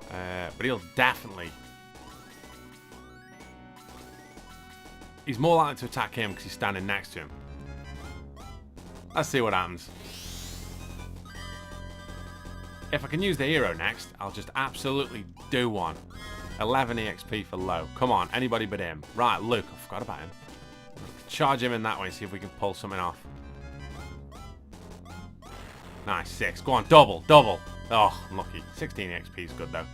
[SPEAKER 1] But he'll definitely... He's more likely to attack him because he's standing next to him. Let's see what happens. If I can use the hero next, I'll just absolutely do one. 11 EXP for low. Come on, anybody but him. Right, Luke, I forgot about him. Charge him in that way, see if we can pull something off. Nice, 6. Go on, double, double. Oh, unlucky. 16 XP is good, though.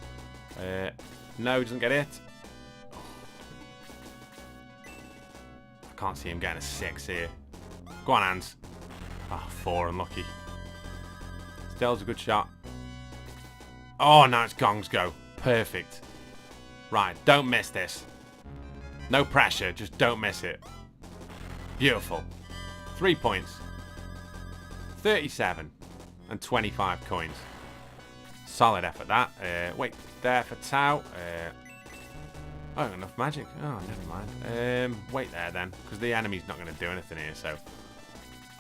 [SPEAKER 1] No, he doesn't get it. I can't see him getting a 6 here. Go on, Hans. Oh, 4, unlucky. Still's a good shot. Oh, now it's Gong's go. Perfect. Right, don't miss this. No pressure, just don't miss it. Beautiful. 3 points. 37 and 25 coins. Solid effort, that. Wait, there for Tau. Oh, enough magic. Oh, never mind. Wait there then, because the enemy's not going to do anything here, so...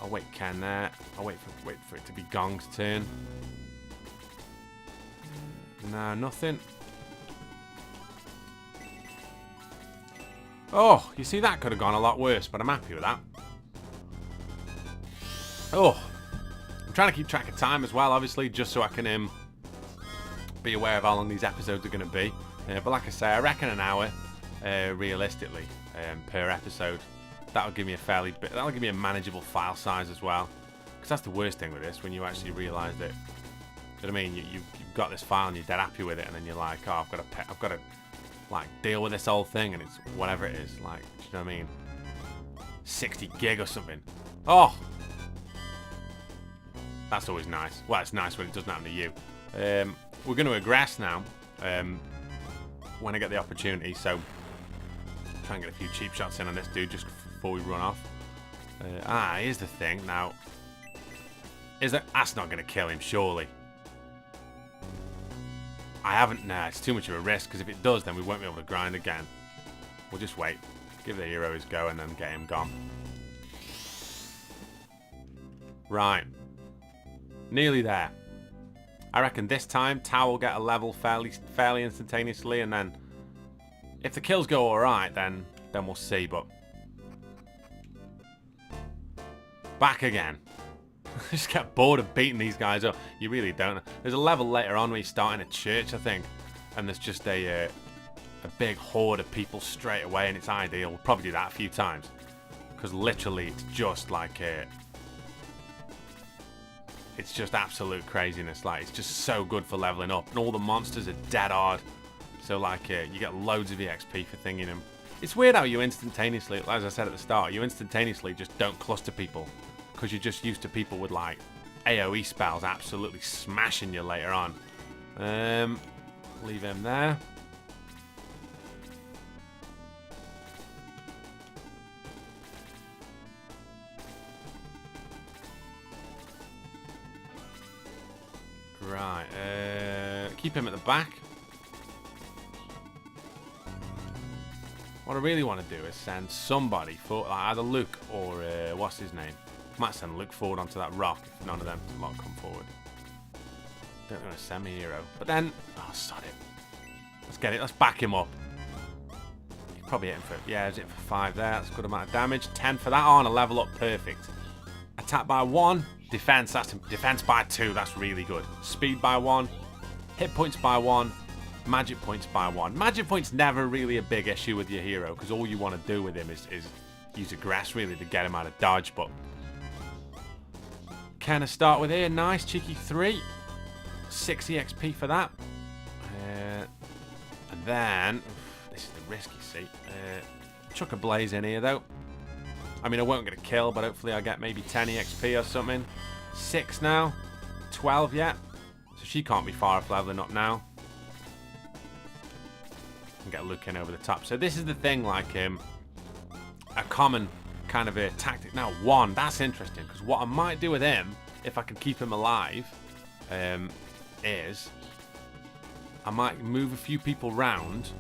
[SPEAKER 1] I'll wait Ken there. I'll wait for it to be Gong's turn. No, nothing. Oh, you see, that could have gone a lot worse, but I'm happy with that. Oh, I'm trying to keep track of time as well, obviously, just so I can be aware of how long these episodes are going to be. But like I say, I reckon an hour, realistically, per episode. That'll give me that'll give me a manageable file size as well. Because that's the worst thing with this, when you actually realise that, you know what I mean? You've got this file and you're dead happy with it, and then you're like, oh, I've got to like deal with this whole thing, and it's whatever it is, like, do you know what I mean? 60 gig or something. Oh, that's always nice. Well, it's nice when it doesn't happen to you. We're going to aggress now when I get the opportunity, so try and get a few cheap shots in on this dude just before we run off. Here's the thing now. That's not going to kill him, surely. I haven't... Nah, it's too much of a risk, because if it does, then we won't be able to grind again. We'll just wait. Give the hero his go and then get him gone. Right. Nearly there. I reckon this time Tau will get a level fairly instantaneously, and then if the kills go alright, then we'll see, but back again. I just get bored of beating these guys up. You really don't. There's a level later on where you start in a church, I think, and there's just a big horde of people straight away, and it's ideal. We'll probably do that a few times, because literally it's just like it's just absolute craziness. Like, it's just so good for leveling up, and all the monsters are dead hard. So like you get loads of EXP for thinging them. It's weird how you instantaneously, as I said at the start, you instantaneously just don't cluster people, because you're just used to people with like AoE spells absolutely smashing you later on. Leave him there. Right, keep him at the back. What I really want to do is send somebody for like, either Luke or what's his name. Might send Luke forward onto that rock if none of them lot come forward. Don't know a semi-hero, but then sod it. Let's get it. Let's back him up. You probably hit him for is it for 5 there? That's a good amount of damage. 10 for that on a level up, perfect. Attack by 1, defense. That's defense by 2. That's really good. Speed by 1, hit points by 1. Magic points by 1. Magic points never really a big issue with your hero, because all you want to do with him is use aggress really to get him out of dodge. But can I start with here? Nice cheeky 3, 6 EXP for that. And then this is the risk, you see. Chuck a blaze in here though. I mean, I won't get a kill, but hopefully I get maybe 10 EXP or something. 6 now, 12 yet. So she can't be far off leveling up now. And get Luke in over the top. So this is the thing, like a common kind of a tactic. Now 1, that's interesting, because what I might do with him, if I can keep him alive, is I might move a few people round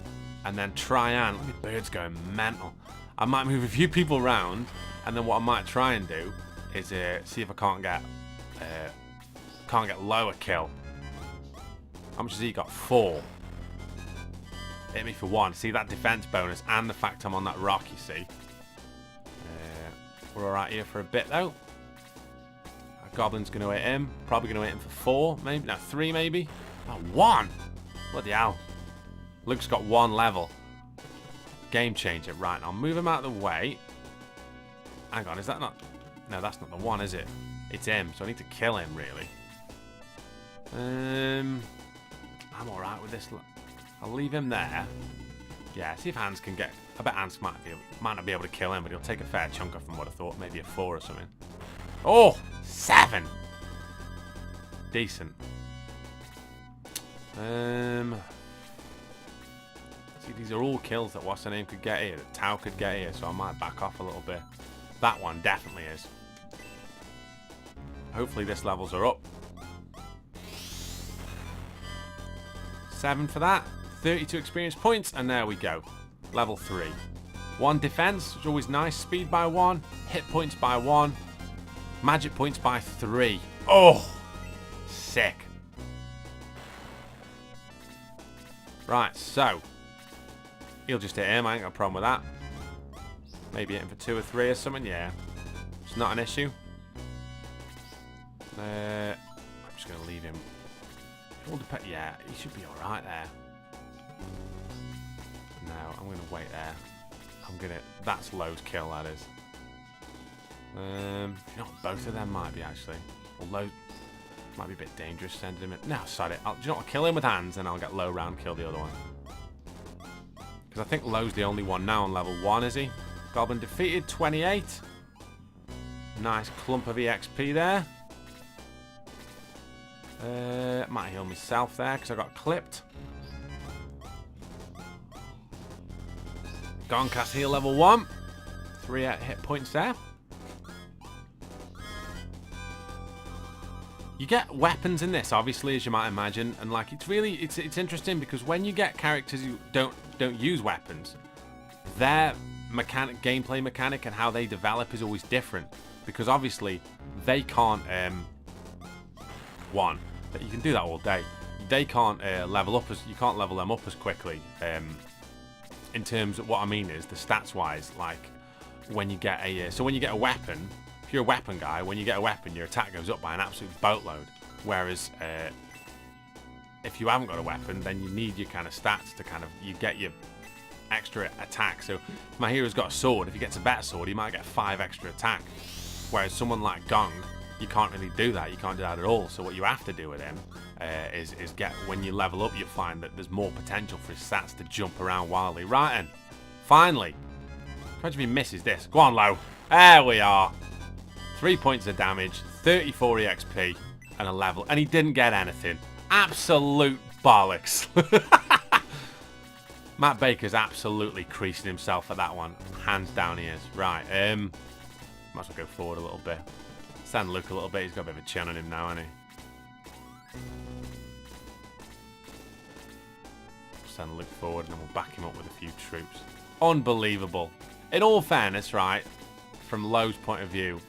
[SPEAKER 1] and then try and look at birds going mental. I might move a few people round, and then what I might try and do is see if I can't get lower kill. How much has he got? 4. Hit me for 1. See that defense bonus and the fact I'm on that rock, you see. We're alright here for a bit though. That goblin's going to hit him. Probably going to hit him for 4, maybe. No, 3 maybe. Oh, 1! Bloody hell. Luke's got 1 level. Game changer. Right, I'll move him out of the way. Hang on, is that not... No, that's not the one, is it? It's him, so I need to kill him, really. I'm alright with this. I'll leave him there. Yeah, see if Hans can get... I bet Hans might not be able to kill him, but he'll take a fair chunk off from what I thought. Maybe a 4 or something. Oh! 7! Decent. See, these are all kills that what's her name could get here, that Tau could get here, so I might back off a little bit. That one definitely is. Hopefully this levels her up. 7 for that. 32 experience points, and there we go. Level 3. 1 defense, which is always nice. Speed by 1. Hit points by 1. Magic points by 3. Oh! Sick. Right, so. He'll just hit him. I ain't got a problem with that. Maybe hit him for 2 or 3 or something. Yeah. It's not an issue. I'm just going to leave him. Yeah, he should be alright there. No, I'm going to wait there. That's Lowe's kill, that is. You know, both of them might be, actually. Although, might be a bit dangerous sending him in. No, sod it. Do you know what? I'll kill him with hands, and I'll get Low round, kill the other one. Because I think Low's the only one now on level 1, is he? Goblin defeated, 28. Nice clump of EXP there. Might heal myself there, because I got clipped. Goncast heal level 1. 3 hit points there. You get weapons in this, obviously, as you might imagine, and like it's interesting because when you get characters who don't use weapons, their gameplay mechanic and how they develop is always different, because obviously they can't one, that you can do that all day. They can't level up you can't level them up as quickly. In terms of what I mean is the stats wise, like when you get a when you get a weapon, if you're a weapon guy, when you get a weapon, your attack goes up by an absolute boatload. Whereas if you haven't got a weapon, then you need your kind of stats to kind of you get your extra attack. So if my hero's got a sword, if he gets a better sword, he might get 5 extra attack. Whereas someone like Gong, you can't really do that. You can't do that at all. So what you have to do with him is get, when you level up, you find that there's more potential for his stats to jump around wildly. Right then, finally, imagine if he misses this. Go on, Low. There we are. 3 points of damage, 34 EXP, and a level. And he didn't get anything. Absolute bollocks. Matt Baker's absolutely creasing himself at that one. Hands down he is. Right, might as well go forward a little bit. Stand Luke a little bit. He's got a bit of a chin on him now, hasn't he? Send Luke forward and then we'll back him up with a few troops. Unbelievable. In all fairness, right, from Lowe's point of view,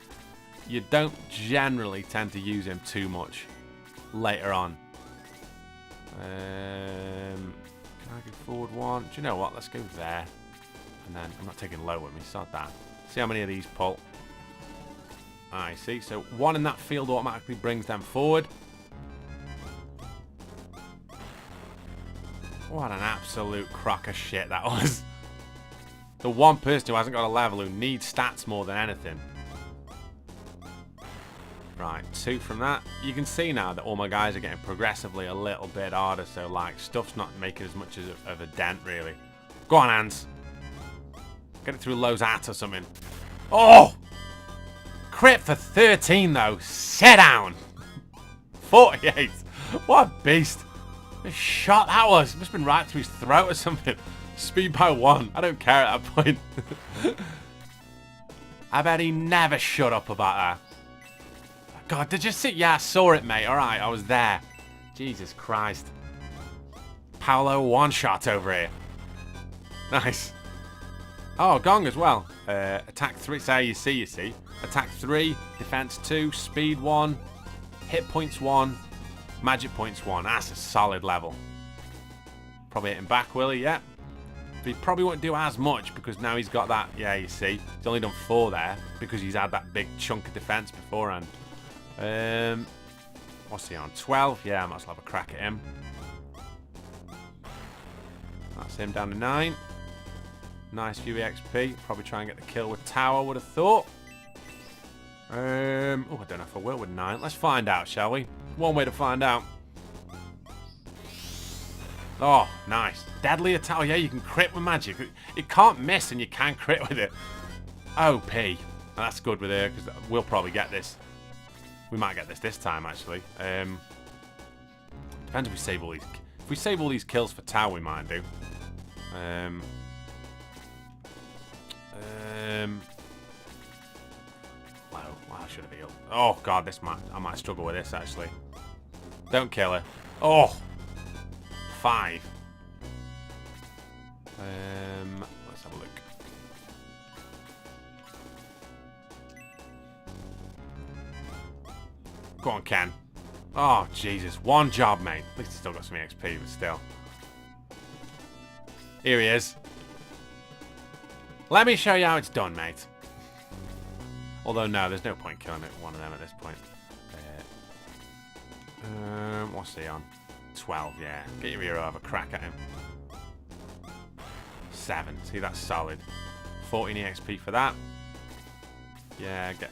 [SPEAKER 1] you don't generally tend to use him too much later on. Can I go forward one? Do you know what? Let's go there. And then I'm not taking Low with me. Sod that. See how many of these pull. I see. So one in that field automatically brings them forward. What an absolute crock of shit that was. The one person who hasn't got a level who needs stats more than anything. Right, 2 from that. You can see now that all my guys are getting progressively a little bit harder. So, like, stuff's not making as much of a dent, really. Go on, Hans. Get it through Low's hat or something. Oh! Crit for 13, though. Sit down. 48. What a beast. What a shot that was. It must have been right through his throat or something. Speed by 1. I don't care at that point. I bet he never shut up about that. God, did you see? Yeah, I saw it, mate. All right, I was there. Jesus Christ. Paolo one-shot over here. Nice. Oh, Gong as well. Attack 3. So you see. Attack 3, defense 2, speed 1, hit points 1, magic points 1. That's a solid level. Probably hitting back, will he? Yeah. But he probably won't do as much because now he's got that. Yeah, you see. He's only done 4 there because he's had that big chunk of defense beforehand. What's he on? 12? Yeah, I might as well have a crack at him. That's him down to 9. Nice few EXP. Probably try and get the kill with Tower, would have thought. Oh, I don't know if I will with 9. Let's find out, shall we? One way to find out. Oh, nice. Deadly attack. Oh, yeah, you can crit with magic. It can't miss and you can crit with it. OP. That's good with her because we'll probably get this. We might get this time, actually. Depends if we save all these. If we save all these kills for Tau, we might do. Well, I should have healed. Oh God, I might struggle with this actually. Don't kill her. Oh, 5. Let's have a look. Go on, Ken. Oh, Jesus. One job, mate. At least he's still got some XP, but still. Here he is. Let me show you how it's done, mate. Although, no, there's no point killing one of them at this point. What's he on? 12, yeah. Get your hero, have a crack at him. 7. See, that's solid. 14 EXP for that. Yeah, get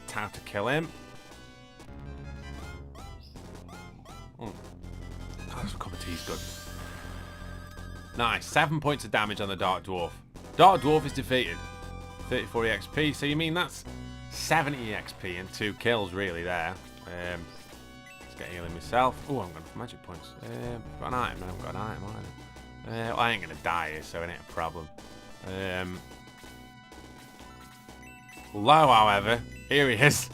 [SPEAKER 1] Tau to kill him. Oh, this cup of tea's good. Nice. 7 points of damage on the Dark Dwarf. Dark Dwarf is defeated. 34 EXP. So you mean that's 70 EXP and 2 kills really there. Let's get healing myself. Oh, I'm going for magic points. Got an item? No, I haven't got an item either. I ain't going to die here, so it ain't a problem. Low, however. Here he is.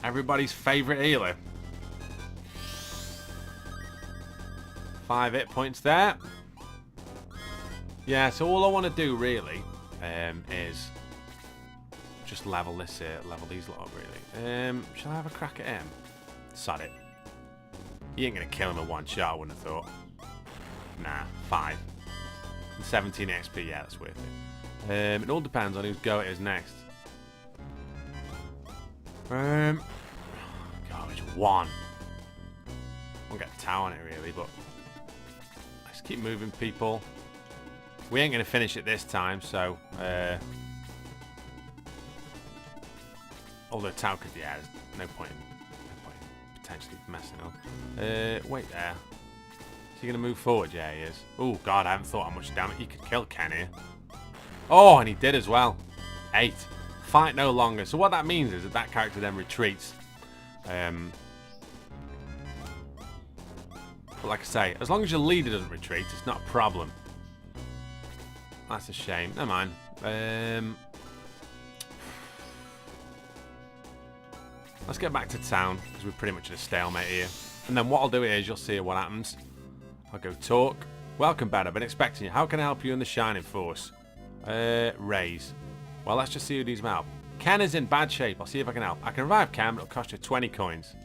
[SPEAKER 1] Everybody's favourite healer. 5 hit points there. Yeah, so all I want to do really is just level this level these lot up really. Shall I have a crack at him? Sod it. You ain't going to kill him in one shot, I wouldn't have thought. Nah, 5. 17 XP, yeah, that's worth it. It all depends on whose go it is next. God, it's 1. Won't get a tower on it really, but let's keep moving people. We ain't going to finish it this time, so although tower could, yeah, there's no point potentially messing up. Wait there. Is he going to move forward? Yeah, he is. Oh, God, I haven't thought how much damage. He could kill Ken here. Oh, and he did as well. 8. Fight no longer. So what that means is that that character then retreats. But like I say, as long as your leader doesn't retreat, it's not a problem. That's a shame. Never mind. Let's get back to town, because we're pretty much at a stalemate here. And then what I'll do is, you'll see what happens. I'll go talk. Welcome, Ben. I've been expecting you. How can I help you in the Shining Force? Raise. Well, let's just see who needs help. Ken is in bad shape. I'll see if I can help. I can revive Ken, but it'll cost you 20 coins.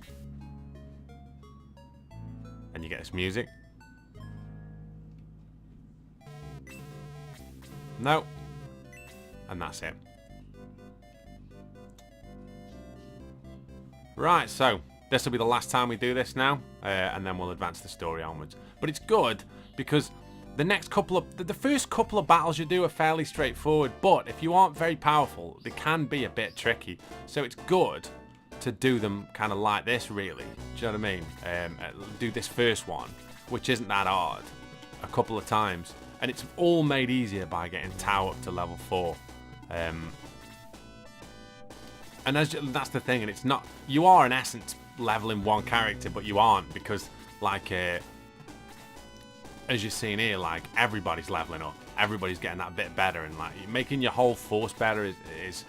[SPEAKER 1] And you get this music. No. And that's it. Right, so this will be the last time we do this now, and then we'll advance the story onwards. But it's good because the next couple of the first couple of battles you do are fairly straightforward, but if you aren't very powerful, they can be a bit tricky. So it's good to do them kind of like this, really. Do you know what I mean? Do this first one, which isn't that hard, a couple of times, and it's all made easier by getting Tau up to level 4. And that's the thing, and it's not, you are in essence leveling one character, but you aren't, because like as you're seeing here, like everybody's leveling up, everybody's getting that bit better, and like making your whole force better is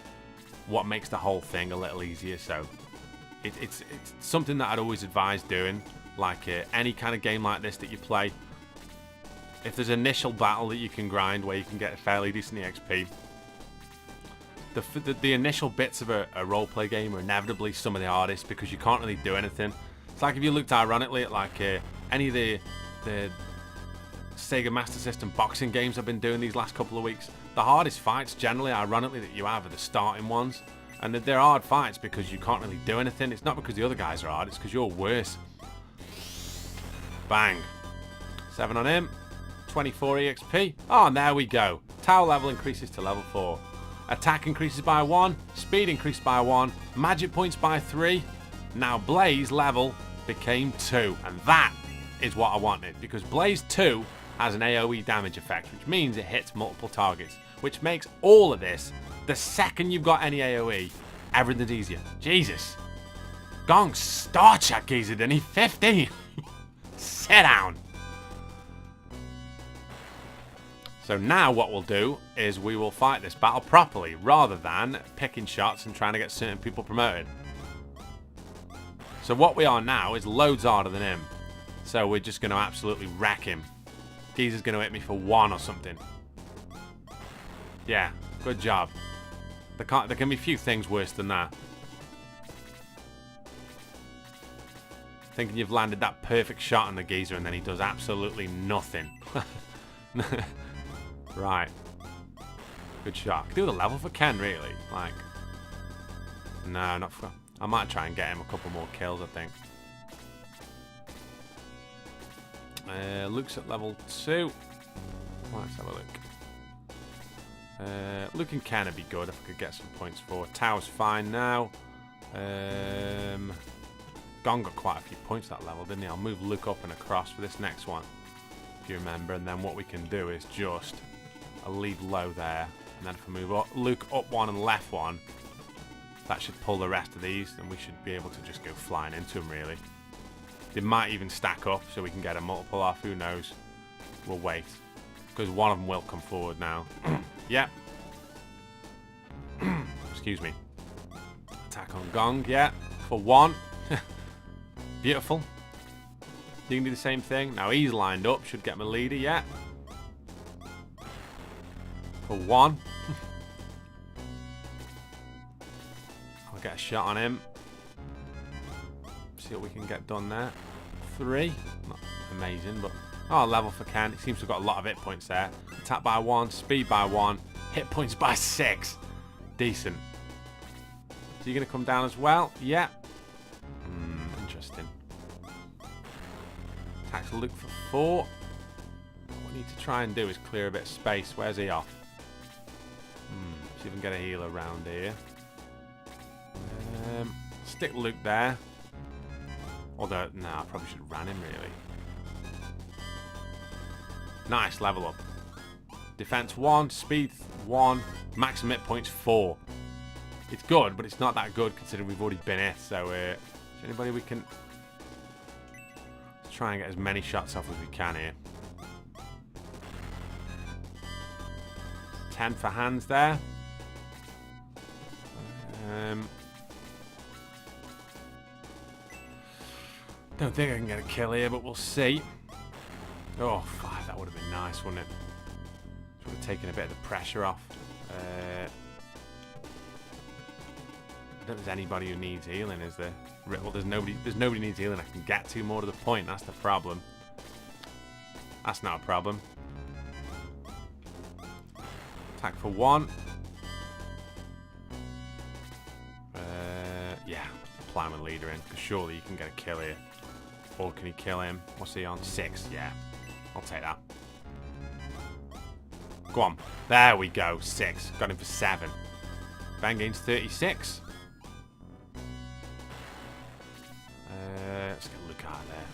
[SPEAKER 1] what makes the whole thing a little easier. So it's something that I'd always advise doing, like any kind of game like this that you play. If there's an initial battle that you can grind where you can get a fairly decent XP, the initial bits of a roleplay game are inevitably some of the hardest, because you can't really do anything. It's like if you looked ironically at like any of the Sega Master System boxing games I've been doing these last couple of weeks, the hardest fights generally, ironically, that you have are the starting ones. And they're hard fights because you can't really do anything. It's not because the other guys are hard, it's because you're worse. Bang. 7 on him. 24 EXP. Oh, and there we go. Tower level increases to level 4. Attack increases by 1. Speed increased by 1. Magic points by 3. Now Blaze level became 2. And that is what I wanted, because Blaze 2 has an AoE damage effect, which means it hits multiple targets, which makes all of this, the second you've got any AoE, everything's easier. Jesus. Gong starch that geezer, didn't he? 15. Sit down. So now what we'll do is we will fight this battle properly, rather than picking shots and trying to get certain people promoted. So what we are now is loads harder than him. So we're just going to absolutely wreck him. Geezer's going to hit me for 1 or something. Yeah, good job. There can be a few things worse than that. Thinking you've landed that perfect shot on the geezer and then he does absolutely nothing. Right. Good shot. Could do the level for Ken, really. Like, no, not for... I might try and get him a couple more kills, I think. Luke's at level 2. Let's have a look. Luke and Ken would be good if I could get some points for. Tau's fine now. Gong got quite a few points at that level, didn't he? I'll move Luke up and across for this next one, if you remember. And then what we can do is just... I'll leave low there. And then if I move Luke up 1 and left 1, that should pull the rest of these, and we should be able to just go flying into them, really. They might even stack up so we can get a multiple off. Who knows? We'll wait. Because one of them will come forward now. Yep. Excuse me. Attack on Gong, yeah. For 1. Beautiful. You can do the same thing. Now he's lined up. Should get my leader, yeah. For 1. I'll get a shot on him. See what we can get done there. 3. Not amazing, but... Oh, level for Ken. He seems to have got a lot of hit points there. Attack by 1, speed by 1, hit points by 6. Decent. Is he going to come down as well? Yeah. Interesting. Attacks Luke for 4. What we need to try and do is clear a bit of space. Where's he off? See if we can get a heal around here. Stick Luke there. Although, no, I probably should have ran him, really. Nice, level up. Defense 1, speed 1, maximum hit points 4. It's good, but it's not that good considering we've already been hit. So, is anybody we can... Let's try and get as many shots off as we can here. 10 for hands there. Don't think I can get a kill here, but we'll see. Oh, 5, that would have been nice, wouldn't it? Would have taken a bit of the pressure off. I don't think there's anybody who needs healing, is there? Well, there's nobody who needs healing I can get to, more to the point. That's the problem. That's not a problem. Attack for 1. Yeah, plowman leader in, because surely you can get a kill here. Or can he kill him? What's he on? 6. Yeah, I'll take that. Go on. There we go. 6. Got him for 7. Bang gains 36. Let's get Luke out there.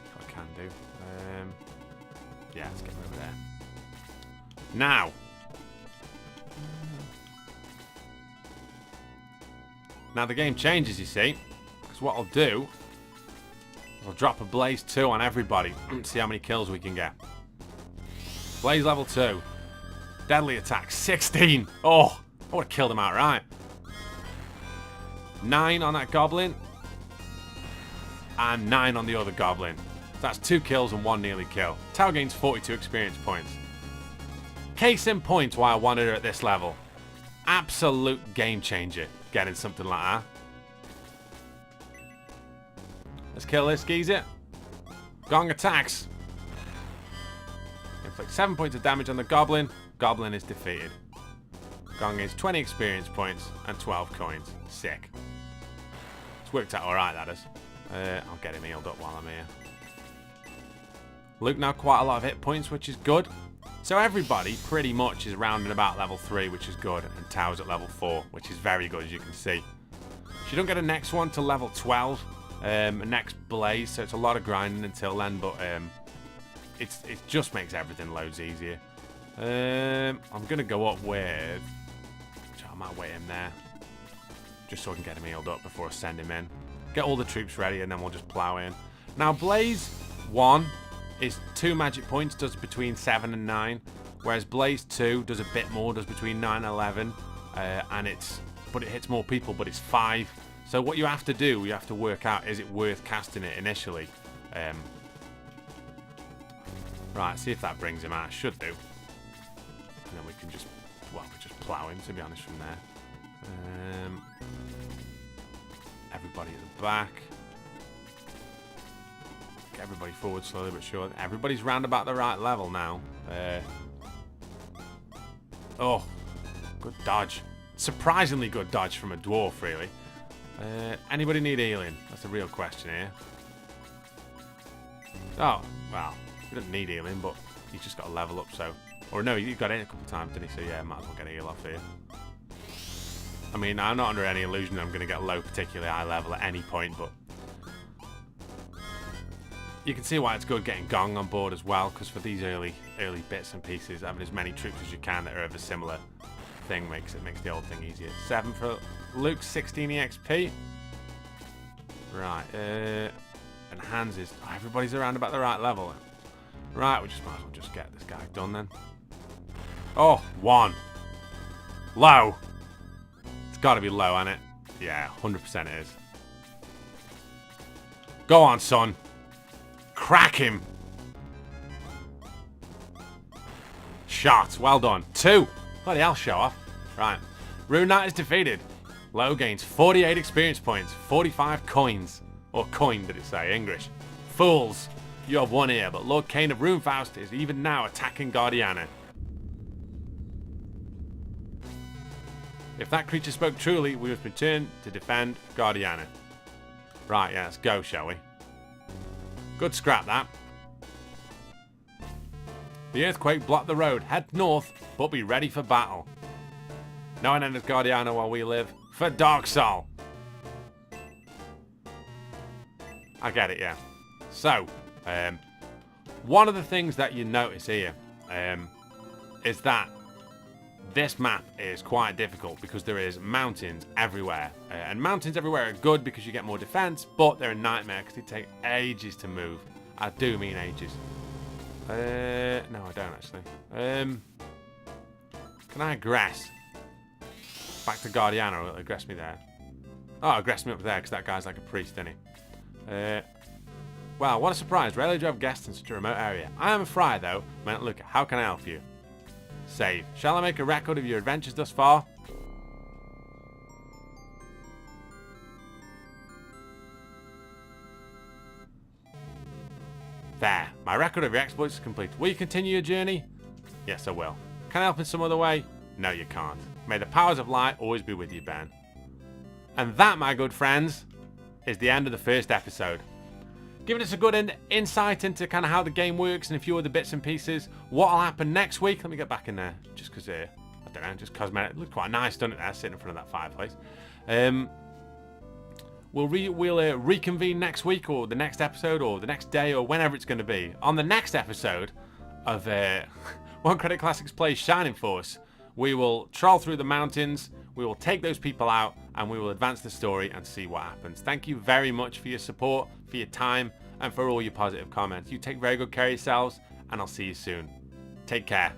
[SPEAKER 1] That's what I can do. Yeah, let's get him over there. Now. Now the game changes, you see. Because what I'll do is I'll drop a Blaze 2 on everybody. See how many kills we can get. Blaze level 2. Deadly attack 16. Oh, I would have killed him outright. 9 on that goblin. And 9 on the other goblin. That's 2 kills and 1 nearly kill. Tau gains 42 experience points. Case in point why I wanted her at this level. Absolute game changer. Getting something like that. Let's kill this geezer. Gong attacks. Inflict 7 points of damage on the goblin. Goblin is defeated. Gong gains 20 experience points and 12 coins. Sick. It's worked out alright, that is. I'll get him healed up while I'm here. Luke now quite a lot of hit points, which is good. So everybody pretty much is rounding about level 3, which is good. And Tau's at level 4, which is very good, as you can see. She don't get a next one till level 12. Next Blaze, so it's a lot of grinding until then, but it just makes everything loads easier. I'm going to go up with... I might wait him there. Just so I can get him healed up before I send him in. Get all the troops ready, and then we'll just plow in. Now, Blaze 1 is 2 magic points, does between 7 and 9. Whereas Blaze 2 does a bit more, does between 9 and 11. But it hits more people, but it's 5. So what you have to do, you have to work out, is it worth casting it initially? Right, see if that brings him out. It should do. And then we can just, well, we just plow him, to be honest, from there. Everybody at the back. Get everybody forward slowly but surely. Everybody's round about the right level now. Oh, good dodge. Surprisingly good dodge from a dwarf, really. Anybody need healing? That's the real question here. Oh, well, he doesn't need healing, but he's just got to level up, so... Or no, he got in a couple of times, didn't he? So yeah, might as well get a heal off here. I mean, I'm not under any illusion I'm going to get low, particularly high level at any point, but... You can see why it's good getting Gong on board as well, because for these early bits and pieces, having as many troops as you can that are of a similar thing makes the old thing easier. 7 for Luke, 16 EXP. Right, and Hans is... Oh, everybody's around about the right level. Right, we just might as well just get this guy done then. Oh, 1. Low. It's got to be low, hasn't it? Yeah, 100% it is. Go on, son. Crack him. Shot. Well done. 2. Bloody hell, show off. Right. Rune Knight is defeated. Low gains 48 experience points, 45 coins. Or coin, did it say? English. Fools! You have one ear, but Lord Cain of Runefaust is even now attacking Guardiana. If that creature spoke truly, we must return to defend Guardiana. Right, yeah, let's go, shall we? Good scrap, that. The earthquake blocked the road. Head north, but be ready for battle. No one enters Guardiana while we live. For Dark Soul. I get it, yeah. So, one of the things that you notice here is that this map is quite difficult because there is mountains everywhere. And mountains everywhere are good because you get more defense, but they're a nightmare because they take ages to move. I do mean ages. No, I don't actually. Can I aggress? Back to Guardiana, or will it aggress me there? Oh, aggress me up there because that guy's like a priest, isn't he? Wow, what a surprise. Rarely do you have guests in such a remote area. I am a friar, though. Man, look, how can I help you? Save. Shall I make a record of your adventures thus far? There. My record of your exploits is complete. Will you continue your journey? Yes, I will. Can I help in some other way? No, you can't. May the powers of light always be with you, Ben. And that, my good friends, is the end of the first episode. Giving us a good insight into kind of how the game works and a few other bits and pieces. What'll happen next week? Let me get back in there, just because, I don't know, just cosmetic. It looks quite nice, doesn't it, there, sitting in front of that fireplace. We'll reconvene next week, or the next episode, or the next day, or whenever it's going to be. On the next episode of One Credit Classics Plays Shining Force, we will troll through the mountains, we will take those people out, and we will advance the story and see what happens. Thank you very much for your support, for your time, and for all your positive comments. You take very good care of yourselves, and I'll see you soon. Take care.